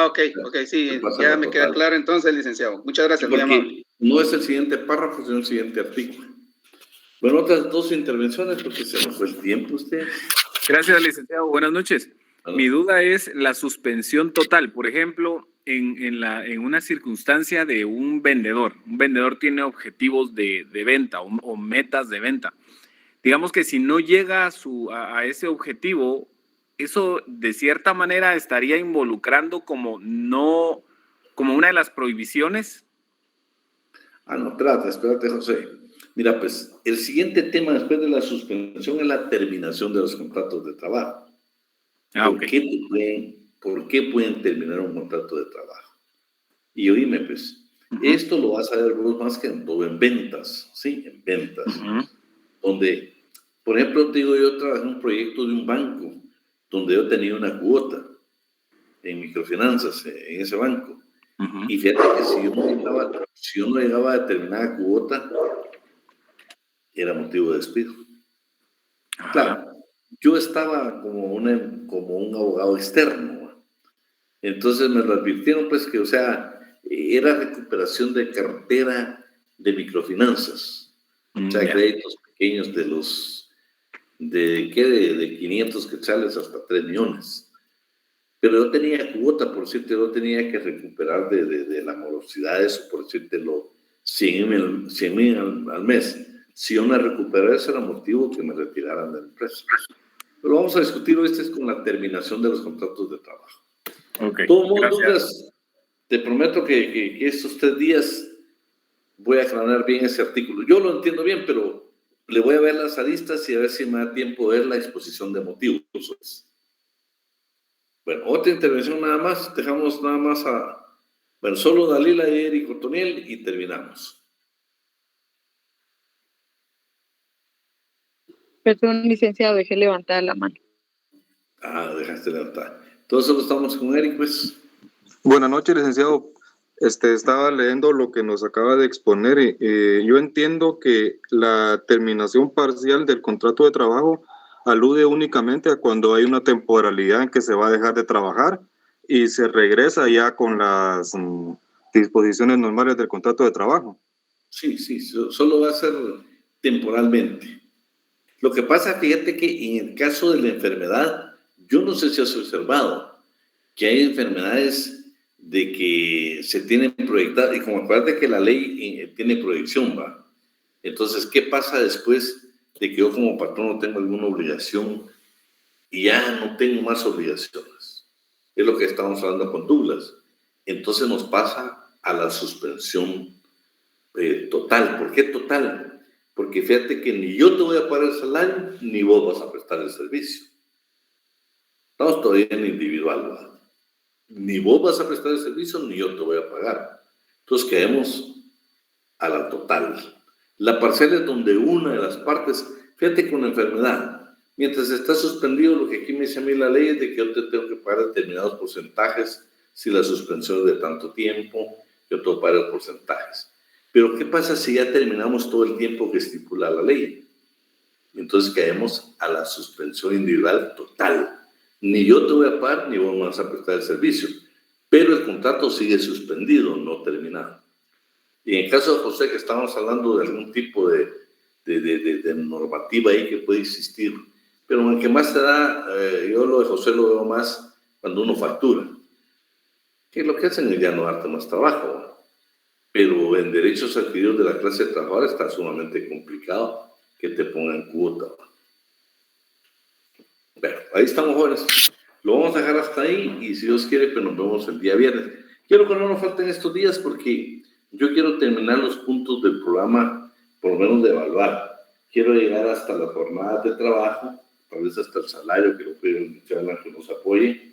Ok, sí, ya me queda claro entonces, licenciado. Muchas gracias, muy amable. No es el siguiente párrafo, sino el siguiente artículo. Bueno, otras dos intervenciones, porque se nos fue el tiempo usted. Gracias, licenciado. Buenas noches. Mi duda es la suspensión total. Por ejemplo, en una circunstancia de un vendedor. Un vendedor tiene objetivos de venta o metas de venta. Digamos que si no llega a ese objetivo, eso de cierta manera estaría involucrando como una de las prohibiciones. No, espérate, José. Mira, pues el siguiente tema después de la suspensión es la terminación de los contratos de trabajo. ¿Por qué pueden terminar un contrato de trabajo? Y oíme, pues, esto lo vas a ver vos más que en todo en ventas, ¿sí? En ventas. Donde, por ejemplo, te digo, yo trabajé en un proyecto de un banco donde yo tenía una cuota en microfinanzas en ese banco. Y fíjate que si yo no llegaba a determinada cuota, era motivo de despido. Claro, yo estaba como un abogado externo. Entonces me lo advirtieron, pues, que, o sea, era recuperación de cartera de microfinanzas. O sea, créditos pequeños de 500 quetzales hasta 3 millones. Pero yo tenía cuota, por decirte, yo tenía que recuperar de la morosidad, eso, por decírtelo, 100,000 al mes. Si yo me recuperara, ese era motivo que me retiraran de la empresa. Pero vamos a discutir hoy, es con la terminación de los contratos de trabajo. Todo mundo, dudas, te prometo que estos 3 días voy a aclarar bien ese artículo. Yo lo entiendo bien, pero le voy a ver las aristas y a ver si me da tiempo de ver la exposición de motivos. Bueno, otra intervención nada más, dejamos nada más solo Dalila y Eric Otoniel y terminamos. Perdón, licenciado, dejé levantada la mano. Dejaste levantar. Entonces solo estamos con Eric, pues. Buenas noches, licenciado. Estaba leyendo lo que nos acaba de exponer. Yo entiendo que la terminación parcial del contrato de trabajo alude únicamente a cuando hay una temporalidad en que se va a dejar de trabajar y se regresa ya con las disposiciones normales del contrato de trabajo. Sí, solo va a ser temporalmente. Lo que pasa, fíjate que en el caso de la enfermedad, yo no sé si has observado que hay enfermedades de que se tienen proyectadas, y como acuérdate que la ley tiene proyección, ¿va? Entonces, ¿qué pasa después de que yo como patrón no tengo alguna obligación y ya no tengo más obligaciones? Es lo que estamos hablando con Douglas. Entonces nos pasa a la suspensión total. ¿Por qué total? Porque fíjate que ni yo te voy a pagar el salario, ni vos vas a prestar el servicio. Estamos todavía en individual, ¿verdad? Ni vos vas a prestar el servicio, ni yo te voy a pagar. Entonces quedemos a la total. La parcial es donde una de las partes, fíjate con la enfermedad, mientras está suspendido, lo que aquí me dice a mí la ley es de que yo te tengo que pagar determinados porcentajes, si la suspensión es de tanto tiempo, yo tengo que pagar los porcentajes. Pero ¿qué pasa si ya terminamos todo el tiempo que estipula la ley? Entonces caemos a la suspensión individual total. Ni yo te voy a pagar, ni vos me vas a prestar el servicio. Pero el contrato sigue suspendido, no terminado. Y en el caso de José, que estamos hablando de algún tipo de normativa ahí que puede existir, pero en el que más se da, yo lo de José lo veo más cuando uno factura. Que lo que hacen es ya no darte más trabajo, ¿no? Pero en derechos adquiridos de la clase de trabajadores está sumamente complicado que te pongan cuota. Bueno, ahí estamos, jóvenes. Lo vamos a dejar hasta ahí y si Dios quiere, pues nos vemos el día viernes. Quiero que no nos falten estos días porque yo quiero terminar los puntos del programa por lo menos de evaluar. Quiero llegar hasta las jornadas de trabajo, tal vez hasta el salario, que lo que nos apoye,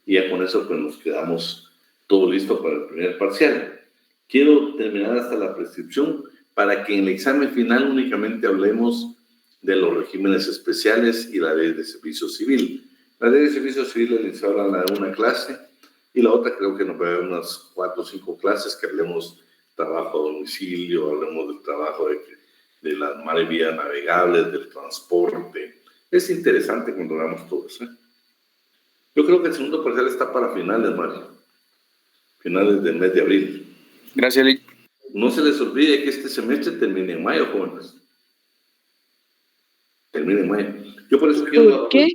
y ya con eso pues nos quedamos todo listo para el primer parcial. Quiero terminar hasta la prescripción para que en el examen final únicamente hablemos de los regímenes especiales y la ley de servicio civil. La ley de servicio civil el licenciado habla de una clase y la otra creo que nos va a haber unas 4 o 5 clases que hablemos trabajo a domicilio, hablemos del trabajo de las mares vías navegables, del transporte. Es interesante cuando hagamos todo eso. Yo creo que el segundo parcial está para finales, Mario. Finales del mes de abril. Gracias, Lick. No se les olvide que este semestre termine en mayo, jóvenes. Termine en mayo. Yo por eso quiero... ¿Por qué?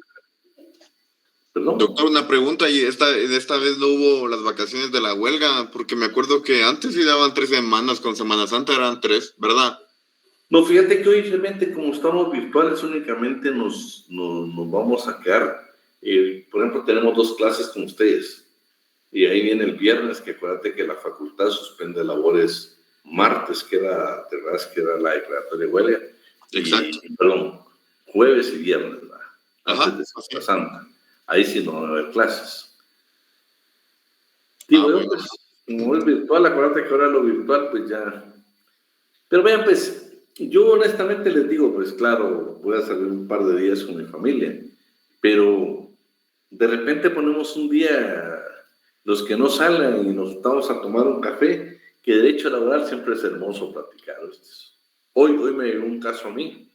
Perdón. Doctor, una pregunta, y esta vez no hubo las vacaciones de la huelga, porque me acuerdo que antes sí daban 3 semanas, con Semana Santa eran 3, ¿verdad? No, fíjate que hoy realmente como estamos virtuales únicamente nos vamos a quedar. Por ejemplo, tenemos 2 clases con ustedes. Y ahí viene el viernes, que acuérdate que la facultad suspende labores martes, que era la declaratoria de huelga. Exacto. Perdón, jueves y viernes, ¿verdad? Ajá, Antes de Semana Santa. Ahí sí no van a haber clases. Digo, bueno. pues, como es virtual, acuérdate que ahora lo virtual, pues ya. Pero vean, pues, yo honestamente les digo, pues claro, voy a salir un par de días con mi familia, pero de repente ponemos un día, los que no salgan y nos estamos a tomar un café, que derecho laboral siempre es hermoso platicar. Hoy me llegó un caso a mí,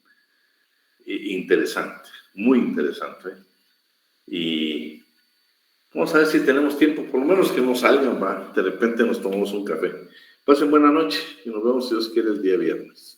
interesante, muy interesante. Y vamos a ver si tenemos tiempo, por lo menos que no salgan, va. De repente nos tomamos un café. Pasen buena noche y nos vemos si Dios quiere el día viernes.